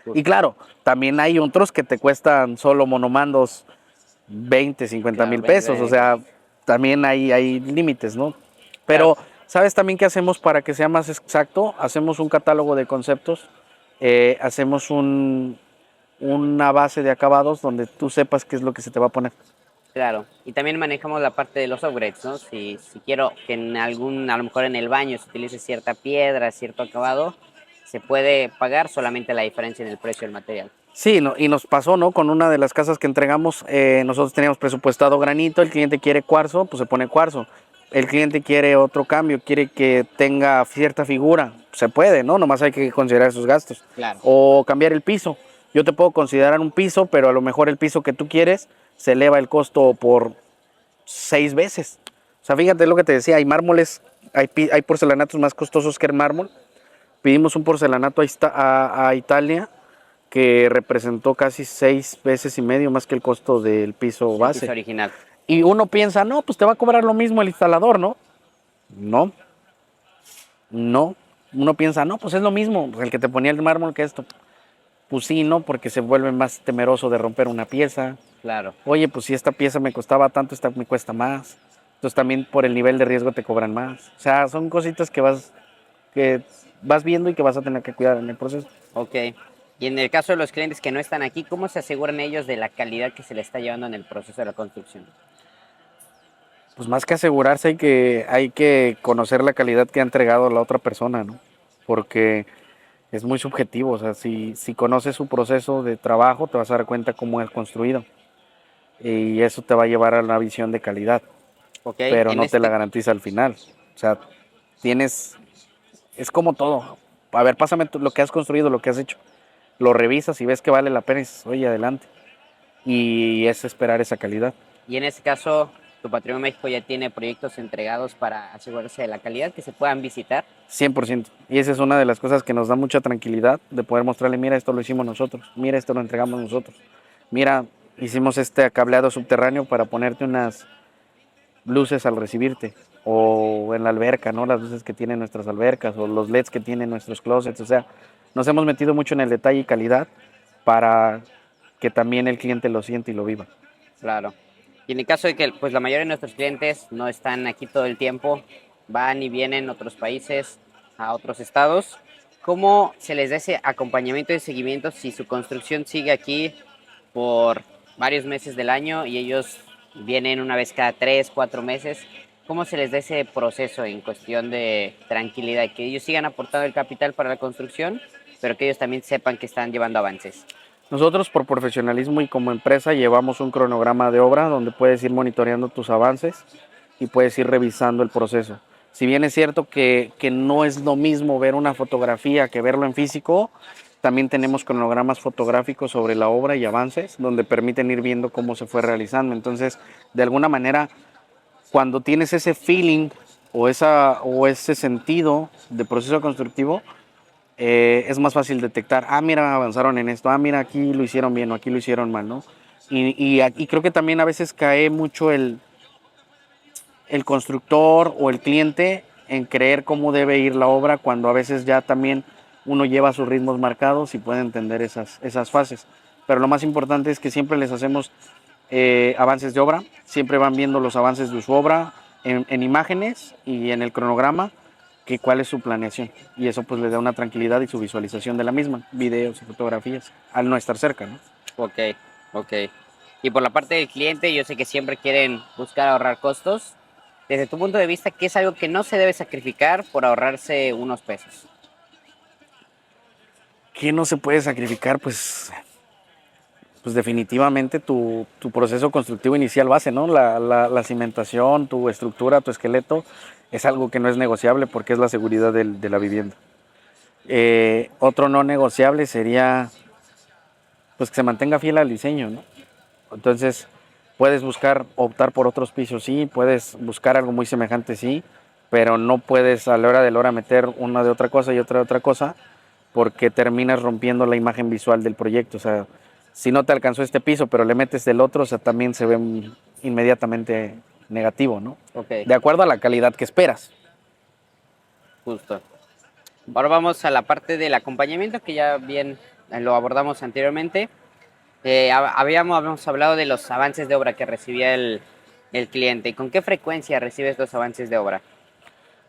Y Justo. claro, también hay otros que te cuestan solo monomandos 20, 50 Claro, mil pesos, o sea, también hay límites, ¿no? claro. Pero, ¿sabes también qué hacemos para que sea más exacto? Hacemos un catálogo de conceptos, hacemos una base de acabados donde tú sepas qué es lo que se te va a poner. Claro, y también manejamos la parte de los upgrades, ¿no? Si quiero que a lo mejor en el baño se utilice cierta piedra, cierto acabado, se puede pagar solamente la diferencia en el precio del material. Sí, no, y nos pasó, ¿no? Con una de las casas que entregamos, nosotros teníamos presupuestado granito, el cliente quiere cuarzo, pues se pone cuarzo. El cliente quiere otro cambio, quiere que tenga cierta figura, se puede, ¿no? Nomás hay que considerar sus gastos. Claro. O cambiar el piso. Yo te puedo considerar un piso, pero a lo mejor el piso que tú quieres se eleva el costo por 6 veces. O sea, fíjate lo que te decía, hay mármoles, hay porcelanatos más costosos que el mármol. Pedimos un porcelanato a Italia que representó casi 6 veces y medio más que el costo del piso El piso base. original. Y uno piensa, no, pues te va a cobrar lo mismo el instalador, ¿no? No, no. Uno piensa, no, pues es lo mismo el que te ponía el mármol que esto. Pues sí, ¿no? Porque se vuelve más temeroso de romper una pieza. Claro. Oye, pues si esta pieza me costaba tanto, esta me cuesta más. Entonces también por el nivel de riesgo te cobran más. O sea, son cositas que vas viendo y que vas a tener que cuidar en el proceso. Ok. Y en el caso de los clientes que no están aquí, ¿cómo se aseguran ellos de la calidad que se le está llevando en el proceso de la construcción? Pues más que asegurarse, hay que conocer la calidad que ha entregado la otra persona, ¿no? Porque es muy subjetivo, o sea, si conoces su proceso de trabajo, te vas a dar cuenta cómo es construido. Y eso te va a llevar a una visión de calidad, Ok. pero no te la garantiza al final. O sea, es como todo. A ver, pásame lo que has construido, lo que has hecho. Lo revisas y ves que vale la pena y dices, oye, adelante. Y es esperar esa calidad. Y en este caso, tu Patrimonio México ya tiene proyectos entregados para asegurarse de la calidad que se puedan visitar. 100%. Y esa es una de las cosas que nos da mucha tranquilidad, de poder mostrarle, mira, esto lo hicimos nosotros, mira, esto lo entregamos nosotros. Mira, hicimos este cableado subterráneo para ponerte unas luces al recibirte, o en la alberca, ¿no? Las luces que tienen nuestras albercas, o los LEDs que tienen nuestros closets. O sea, nos hemos metido mucho en el detalle y calidad para que también el cliente lo siente y lo viva. Claro. Y en el caso de que pues la mayoría de nuestros clientes no están aquí todo el tiempo, van y vienen a otros países, a otros estados, ¿cómo se les da ese acompañamiento y seguimiento si su construcción sigue aquí por varios meses del año y ellos vienen una vez cada 3, 4 meses? ¿Cómo se les da ese proceso en cuestión de tranquilidad? Que ellos sigan aportando el capital para la construcción, pero que ellos también sepan que están llevando avances. Nosotros por profesionalismo y como empresa llevamos un cronograma de obra donde puedes ir monitoreando tus avances y puedes ir revisando el proceso. Si bien es cierto que no es lo mismo ver una fotografía que verlo en físico, También tenemos cronogramas fotográficos sobre la obra y avances, donde permiten ir viendo cómo se fue realizando. Entonces, de alguna manera, cuando tienes ese feeling o ese sentido de proceso constructivo, es más fácil detectar, mira, avanzaron en esto, mira, aquí lo hicieron bien o aquí lo hicieron mal, ¿no? Y creo que también a veces cae mucho el constructor o el cliente en creer cómo debe ir la obra, cuando a veces ya también uno lleva sus ritmos marcados y puede entender esas fases. Pero lo más importante es que siempre les hacemos avances de obra, siempre van viendo los avances de su obra en imágenes y en el cronograma, que cuál es su planeación. Y eso pues les da una tranquilidad y su visualización de la misma, videos y fotografías, al no estar cerca, ¿no? Ok, ok. Y por la parte del cliente, yo sé que siempre quieren buscar ahorrar costos. Desde tu punto de vista, ¿qué es algo que no se debe sacrificar por ahorrarse unos pesos? ¿Qué no se puede sacrificar? Pues definitivamente tu proceso constructivo inicial base, ¿no? La cimentación, tu estructura, tu esqueleto, es algo que no es negociable porque es la seguridad de la vivienda. Otro no negociable sería pues que se mantenga fiel al diseño, ¿no? Entonces puedes optar por otros pisos, sí, puedes buscar algo muy semejante, sí, pero no puedes a la hora de la hora meter una de otra cosa y otra de otra cosa, porque terminas rompiendo la imagen visual del proyecto. O sea, si no te alcanzó este piso, pero le metes del otro, o sea, también se ve inmediatamente negativo, ¿no? Ok, De acuerdo a la calidad que esperas. justo. Ahora vamos a la parte del acompañamiento, que ya bien lo abordamos anteriormente. Habíamos hablado de los avances de obra que recibía el cliente. ¿Con qué frecuencia recibes estos avances de obra?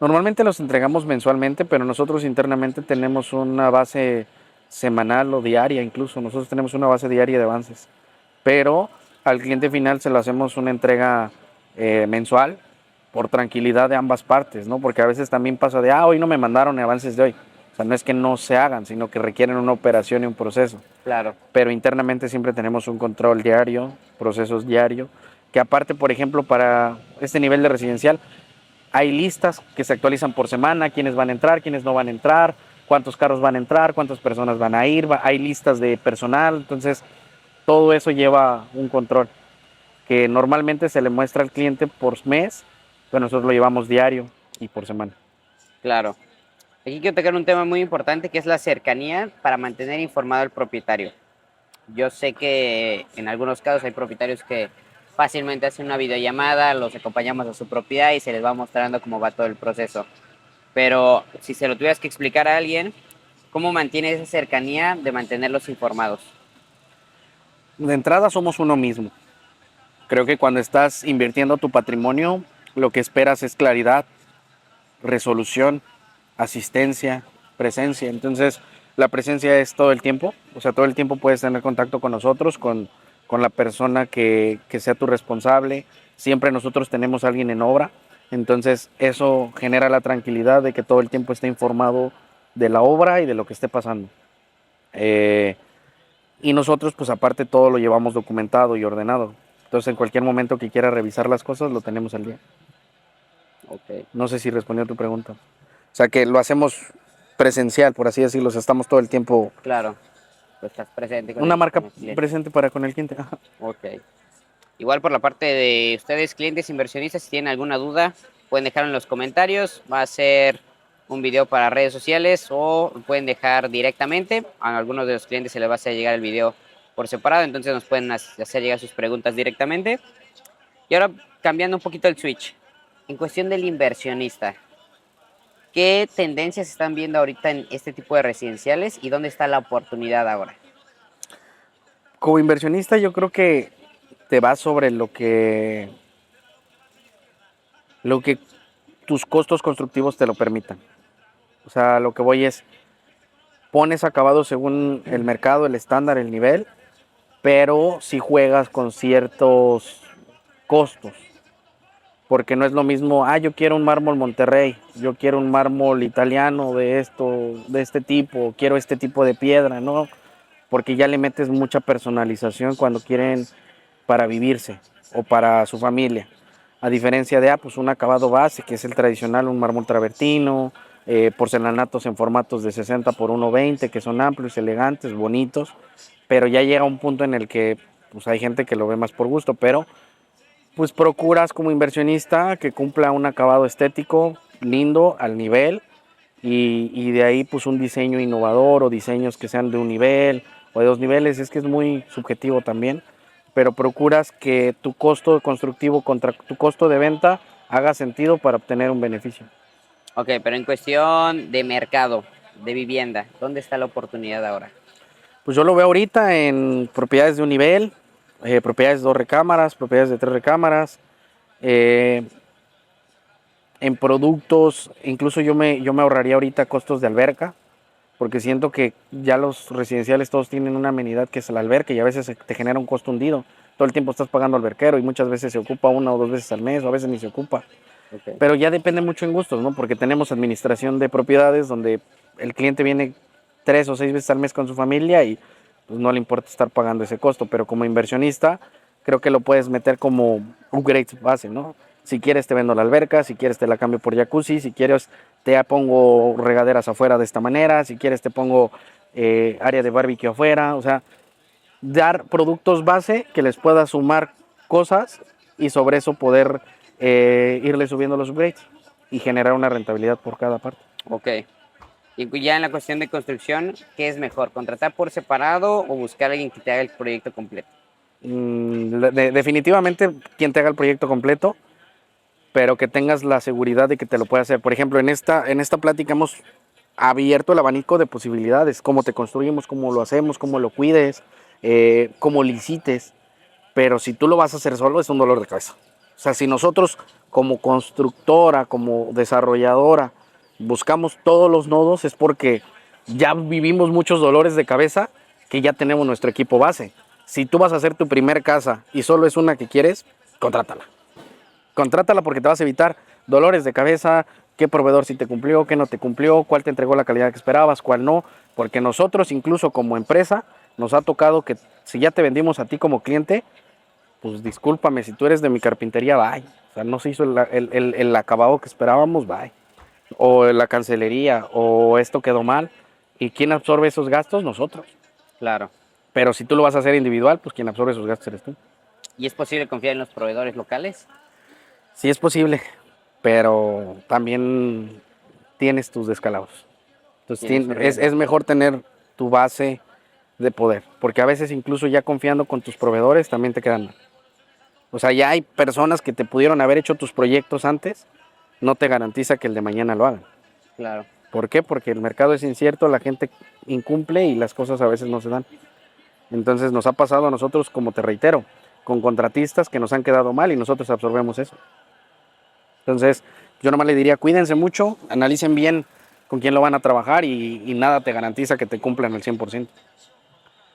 Normalmente los entregamos mensualmente, pero nosotros internamente tenemos una base semanal o diaria incluso. Nosotros tenemos una base diaria de avances. Pero al cliente final se lo hacemos una entrega mensual por tranquilidad de ambas partes, ¿no? Porque a veces también pasa de, hoy no me mandaron avances de hoy. O sea, no es que no se hagan, sino que requieren una operación y un proceso. Claro, Pero internamente siempre tenemos un control diario, procesos diarios, que aparte, por ejemplo, para este nivel de residencial, hay listas que se actualizan por semana, quiénes van a entrar, quiénes no van a entrar, cuántos carros van a entrar, cuántas personas van a ir, hay listas de personal, entonces todo eso lleva un control que normalmente se le muestra al cliente por mes, pero nosotros lo llevamos diario y por semana. claro. Aquí quiero tocar un tema muy importante que es la cercanía para mantener informado al propietario. Yo sé que en algunos casos hay propietarios que fácilmente hacen una videollamada, los acompañamos a su propiedad y se les va mostrando cómo va todo el proceso. Pero si se lo tuvieras que explicar a alguien, ¿cómo mantienes esa cercanía de mantenerlos informados? De entrada somos uno mismo. Creo que cuando estás invirtiendo tu patrimonio, lo que esperas es claridad, resolución, asistencia, presencia. Entonces, la presencia es todo el tiempo, o sea, todo el tiempo puedes tener contacto con nosotros, con la persona que sea tu responsable. Siempre nosotros tenemos a alguien en obra, entonces eso genera la tranquilidad de que todo el tiempo esté informado de la obra y de lo que esté pasando. Y nosotros, pues aparte, todo lo llevamos documentado y ordenado. Entonces, en cualquier momento que quiera revisar las cosas, lo tenemos al día. Ok, No sé si respondió a tu pregunta. O sea, que lo hacemos presencial, por así decirlo. O sea, estamos todo el tiempo. claro, pues estás presente Una marca con el cliente. presente para con el cliente. Ajá. Ok. Igual por la parte de ustedes, clientes inversionistas, si tienen alguna duda, pueden dejarlo en los comentarios. Va a ser un video para redes sociales o pueden dejar directamente. A algunos de los clientes se les va a hacer llegar el video por separado, entonces nos pueden hacer llegar sus preguntas directamente. Y ahora cambiando un poquito el switch. En cuestión del inversionista, ¿qué tendencias están viendo ahorita en este tipo de residenciales y dónde está la oportunidad ahora? Como inversionista, yo creo que te vas sobre lo que tus costos constructivos te lo permitan. O sea, lo que voy es, pones acabado según el mercado, el estándar, el nivel, pero si juegas con ciertos costos. Porque no es lo mismo, yo quiero un mármol Monterrey, yo quiero un mármol italiano de este tipo, quiero este tipo de piedra, ¿no? Porque ya le metes mucha personalización cuando quieren para vivirse o para su familia. A diferencia de, pues un acabado base, que es el tradicional, un mármol travertino, porcelanatos en formatos de 60 por 1.20 que son amplios, elegantes, bonitos, pero ya llega un punto en el que pues hay gente que lo ve más por gusto, pero pues procuras como inversionista que cumpla un acabado estético lindo, al nivel, y de ahí pues un diseño innovador o diseños que sean de un nivel o de dos niveles. Es que es muy subjetivo también, pero procuras que tu costo constructivo contra tu costo de venta haga sentido para obtener un beneficio. Ok, pero en cuestión de mercado, de vivienda, ¿dónde está la oportunidad ahora? Pues yo lo veo ahorita en propiedades de un nivel, propiedades de 2 recámaras, propiedades de 3 recámaras, eh, en productos, incluso yo me ahorraría ahorita costos de alberca, porque siento que ya los residenciales todos tienen una amenidad que es la alberca y a veces te genera un costo hundido. Todo el tiempo estás pagando alberquero y muchas veces se ocupa 1 o 2 veces al mes o a veces ni se ocupa. Ok, Pero ya depende mucho en gustos, ¿no? Porque tenemos administración de propiedades donde el cliente viene 3 o 6 veces al mes con su familia y pues no le importa estar pagando ese costo, pero como inversionista creo que lo puedes meter como upgrade base, ¿no? Si quieres te vendo la alberca, si quieres te la cambio por jacuzzi, si quieres te pongo regaderas afuera de esta manera, si quieres te pongo área de barbecue afuera, o sea, dar productos base que les pueda sumar cosas y sobre eso poder irle subiendo los upgrades y generar una rentabilidad por cada parte. ok. Y ya en la cuestión de construcción, ¿qué es mejor? ¿Contratar por separado o buscar a alguien que te haga el proyecto completo? Definitivamente quien te haga el proyecto completo, pero que tengas la seguridad de que te lo puede hacer. Por ejemplo, en esta plática hemos abierto el abanico de posibilidades, cómo te construimos, cómo lo hacemos, cómo lo cuides, cómo licites, pero si tú lo vas a hacer solo es un dolor de cabeza. O sea, si nosotros como constructora, como desarrolladora, buscamos todos los nodos es porque ya vivimos muchos dolores de cabeza que ya tenemos nuestro equipo base. Si tú vas a hacer tu primer casa y solo es una que quieres, contrátala. Contrátala porque te vas a evitar dolores de cabeza, qué proveedor sí te cumplió, qué no te cumplió, cuál te entregó la calidad que esperabas, cuál no, porque nosotros incluso como empresa nos ha tocado que si ya te vendimos a ti como cliente, pues discúlpame, si tú eres de mi carpintería, bye. O sea, no se hizo el acabado que esperábamos, bye. O la cancelería, o esto quedó mal. ¿Y quién absorbe esos gastos? Nosotros. Claro. Pero si tú lo vas a hacer individual, pues quien absorbe esos gastos eres tú. ¿Y es posible confiar en los proveedores locales? Sí es posible, pero también tienes tus descalabros. Entonces Tienes su riesgo. es mejor tener tu base de poder, porque a veces incluso ya confiando con tus proveedores también te quedan mal. O sea, ya hay personas que te pudieron haber hecho tus proyectos antes, no te garantiza que el de mañana lo hagan. Claro. ¿Por qué? Porque el mercado es incierto, la gente incumple y las cosas a veces no se dan. Entonces nos ha pasado a nosotros, como te reitero, con contratistas que nos han quedado mal y nosotros absorbemos eso. Entonces yo nomás le diría, cuídense mucho, analicen bien con quién lo van a trabajar y nada te garantiza que te cumplan el 100%.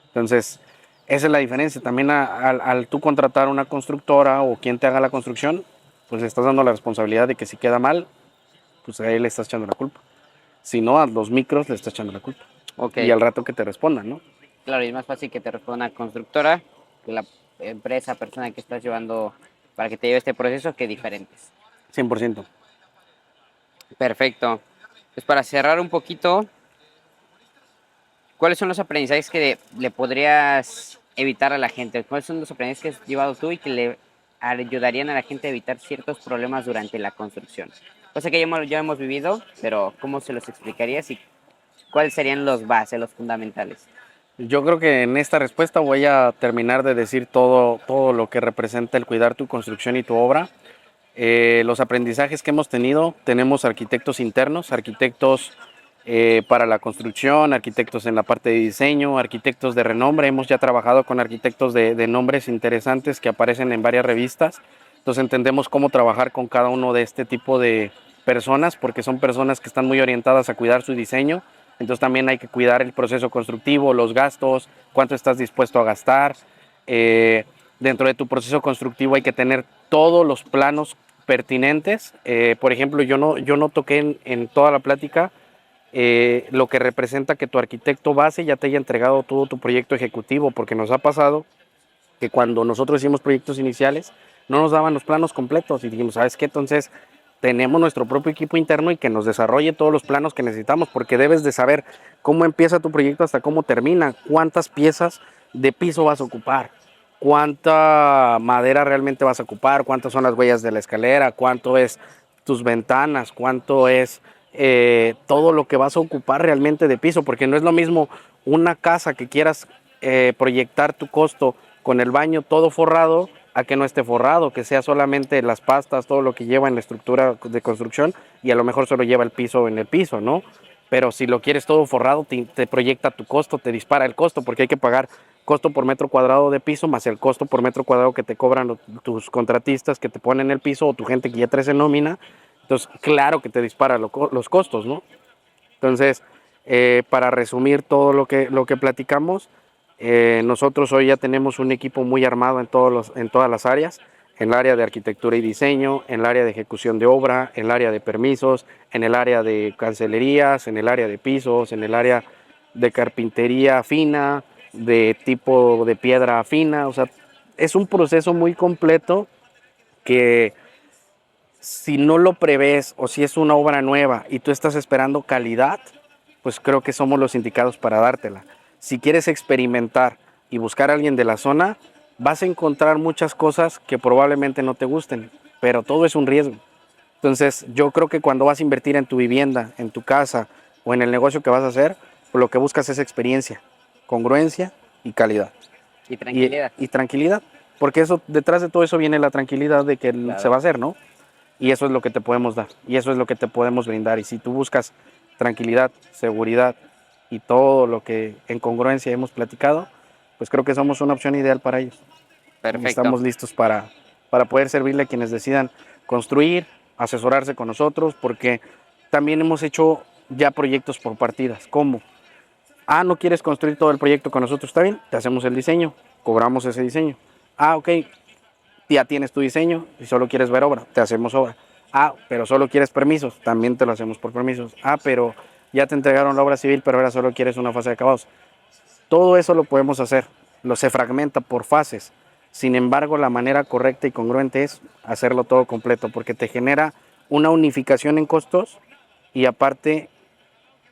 Entonces esa es la diferencia. También al tú contratar una constructora o quien te haga la construcción, pues le estás dando la responsabilidad de que si queda mal, pues a él le estás echando la culpa. Si no, a los micros le estás echando la culpa. Ok. Y al rato que te respondan, ¿no? Claro, y es más fácil que te responda una constructora que la empresa, persona que estás llevando para que te lleve este proceso que diferentes. 100%. Perfecto. Pues para cerrar un poquito, ¿cuáles son los aprendizajes que le podrías evitar a la gente? ¿Cuáles son los aprendizajes que has llevado tú y que le ayudarían a la gente a evitar ciertos problemas durante la construcción? Cosa que ya hemos vivido, pero ¿cómo se los explicarías y cuáles serían los bases, los fundamentales? Yo creo que en esta respuesta voy a terminar de decir todo lo que representa el cuidar tu construcción y tu obra. Los aprendizajes que hemos tenido, tenemos arquitectos internos, arquitectos para la construcción, arquitectos en la parte de diseño, arquitectos de renombre. Hemos ya trabajado con arquitectos de nombres interesantes que aparecen en varias revistas. Entonces entendemos cómo trabajar con cada uno de este tipo de personas, porque son personas que están muy orientadas a cuidar su diseño. Entonces también hay que cuidar el proceso constructivo, los gastos, cuánto estás dispuesto a gastar. Dentro de tu proceso constructivo hay que tener todos los planos pertinentes. Por ejemplo, yo no toqué en toda la plática lo que representa que tu arquitecto base ya te haya entregado todo tu proyecto ejecutivo, porque nos ha pasado que cuando nosotros hicimos proyectos iniciales no nos daban los planos completos y dijimos, ¿sabes qué? Entonces tenemos nuestro propio equipo interno y que nos desarrolle todos los planos que necesitamos, porque debes de saber cómo empieza tu proyecto hasta cómo termina, cuántas piezas de piso vas a ocupar, cuánta madera realmente vas a ocupar, cuántas son las huellas de la escalera, cuánto es tus ventanas, cuánto es todo lo que vas a ocupar realmente de piso, porque no es lo mismo una casa que quieras proyectar tu costo con el baño todo forrado a que no esté forrado, que sea solamente las pastas, todo lo que lleva en la estructura de construcción y a lo mejor solo lleva el piso en el piso, ¿no? Pero si lo quieres todo forrado, te proyecta tu costo, te dispara el costo, porque hay que pagar costo por metro cuadrado de piso más el costo por metro cuadrado que te cobran tus contratistas que te ponen el piso o tu gente que ya traes en nómina. Entonces, claro que te dispara los costos, ¿no? Entonces, para resumir todo lo que platicamos, nosotros hoy ya tenemos un equipo muy armado en todas las áreas, en el área de arquitectura y diseño, en el área de ejecución de obra, en el área de permisos, en el área de cancelerías, en el área de pisos, en el área de carpintería fina, de tipo de piedra fina. O sea, es un proceso muy completo que si no lo prevés o si es una obra nueva y tú estás esperando calidad, pues creo que somos los indicados para dártela. Si quieres experimentar y buscar a alguien de la zona, vas a encontrar muchas cosas que probablemente no te gusten, pero todo es un riesgo. Entonces, yo creo que cuando vas a invertir en tu vivienda, en tu casa o en el negocio que vas a hacer, pues lo que buscas es experiencia, congruencia y calidad. Y tranquilidad. Y tranquilidad, porque eso, detrás de todo eso viene la tranquilidad de que Claro. se va a hacer, ¿no? Y eso es lo que te podemos dar, y eso es lo que te podemos brindar. Y si tú buscas tranquilidad, seguridad y todo lo que en congruencia hemos platicado, pues creo que somos una opción ideal para ellos. Perfecto. Y estamos listos para poder servirle a quienes decidan construir, asesorarse con nosotros, porque también hemos hecho ya proyectos por partidas. ¿Cómo? Ah, ¿no quieres construir todo el proyecto con nosotros? Está bien, te hacemos el diseño, cobramos ese diseño. Ah, ok, ya tienes tu diseño y solo quieres ver obra, te hacemos obra. Ah, pero solo quieres permisos, también te lo hacemos por permisos. Ah, pero ya te entregaron la obra civil, pero ahora solo quieres una fase de acabados. Todo eso lo podemos hacer, se fragmenta por fases. Sin embargo, la manera correcta y congruente es hacerlo todo completo, porque te genera una unificación en costos y aparte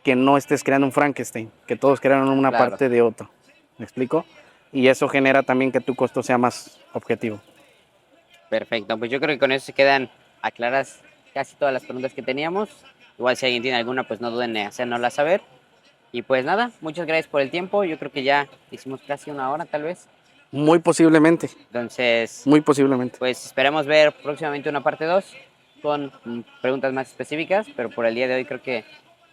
que no estés creando un Frankenstein, que todos crean una Claro. parte de otro. ¿Me explico? Y eso genera también que tu costo sea más objetivo. Perfecto, pues yo creo que con eso se quedan aclaradas casi todas las preguntas que teníamos. Igual si alguien tiene alguna, pues no duden en hacérnosla saber. Y pues nada, muchas gracias por el tiempo. Yo creo que ya hicimos casi una hora tal vez. Muy posiblemente, Entonces, muy posiblemente. pues esperamos ver próximamente una parte 2 con preguntas más específicas, pero por el día de hoy creo que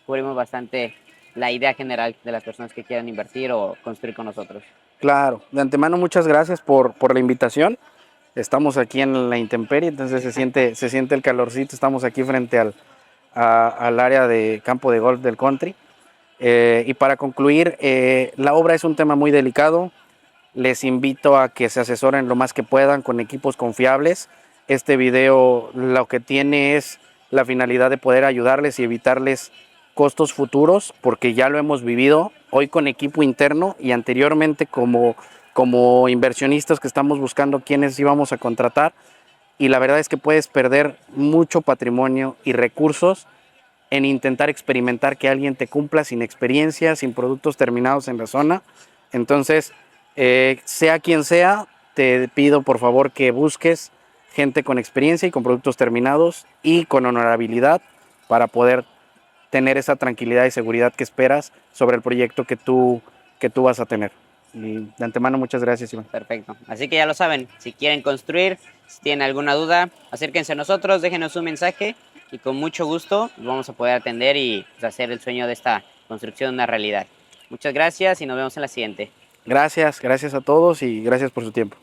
cubrimos bastante la idea general de las personas que quieran invertir o construir con nosotros. Claro, de antemano muchas gracias por la invitación. Estamos aquí en la intemperie, entonces se siente el calorcito. Estamos aquí frente al área de campo de golf del country. Y para concluir, la obra es un tema muy delicado. Les invito a que se asesoren lo más que puedan con equipos confiables. Este video lo que tiene es la finalidad de poder ayudarles y evitarles costos futuros, porque ya lo hemos vivido hoy con equipo interno y anteriormente como inversionistas que estamos buscando quiénes íbamos a contratar. Y la verdad es que puedes perder mucho patrimonio y recursos en intentar experimentar que alguien te cumpla sin experiencia, sin productos terminados en la zona. Entonces, sea quien sea, te pido por favor que busques gente con experiencia y con productos terminados y con honorabilidad para poder tener esa tranquilidad y seguridad que esperas sobre el proyecto que tú vas a tener. Y de antemano, muchas gracias, Iván. Perfecto. Así que ya lo saben, si quieren construir, si tienen alguna duda, acérquense a nosotros, déjenos un mensaje y con mucho gusto los vamos a poder atender y pues, hacer el sueño de esta construcción una realidad. Muchas gracias y nos vemos en la siguiente. Gracias a todos y gracias por su tiempo.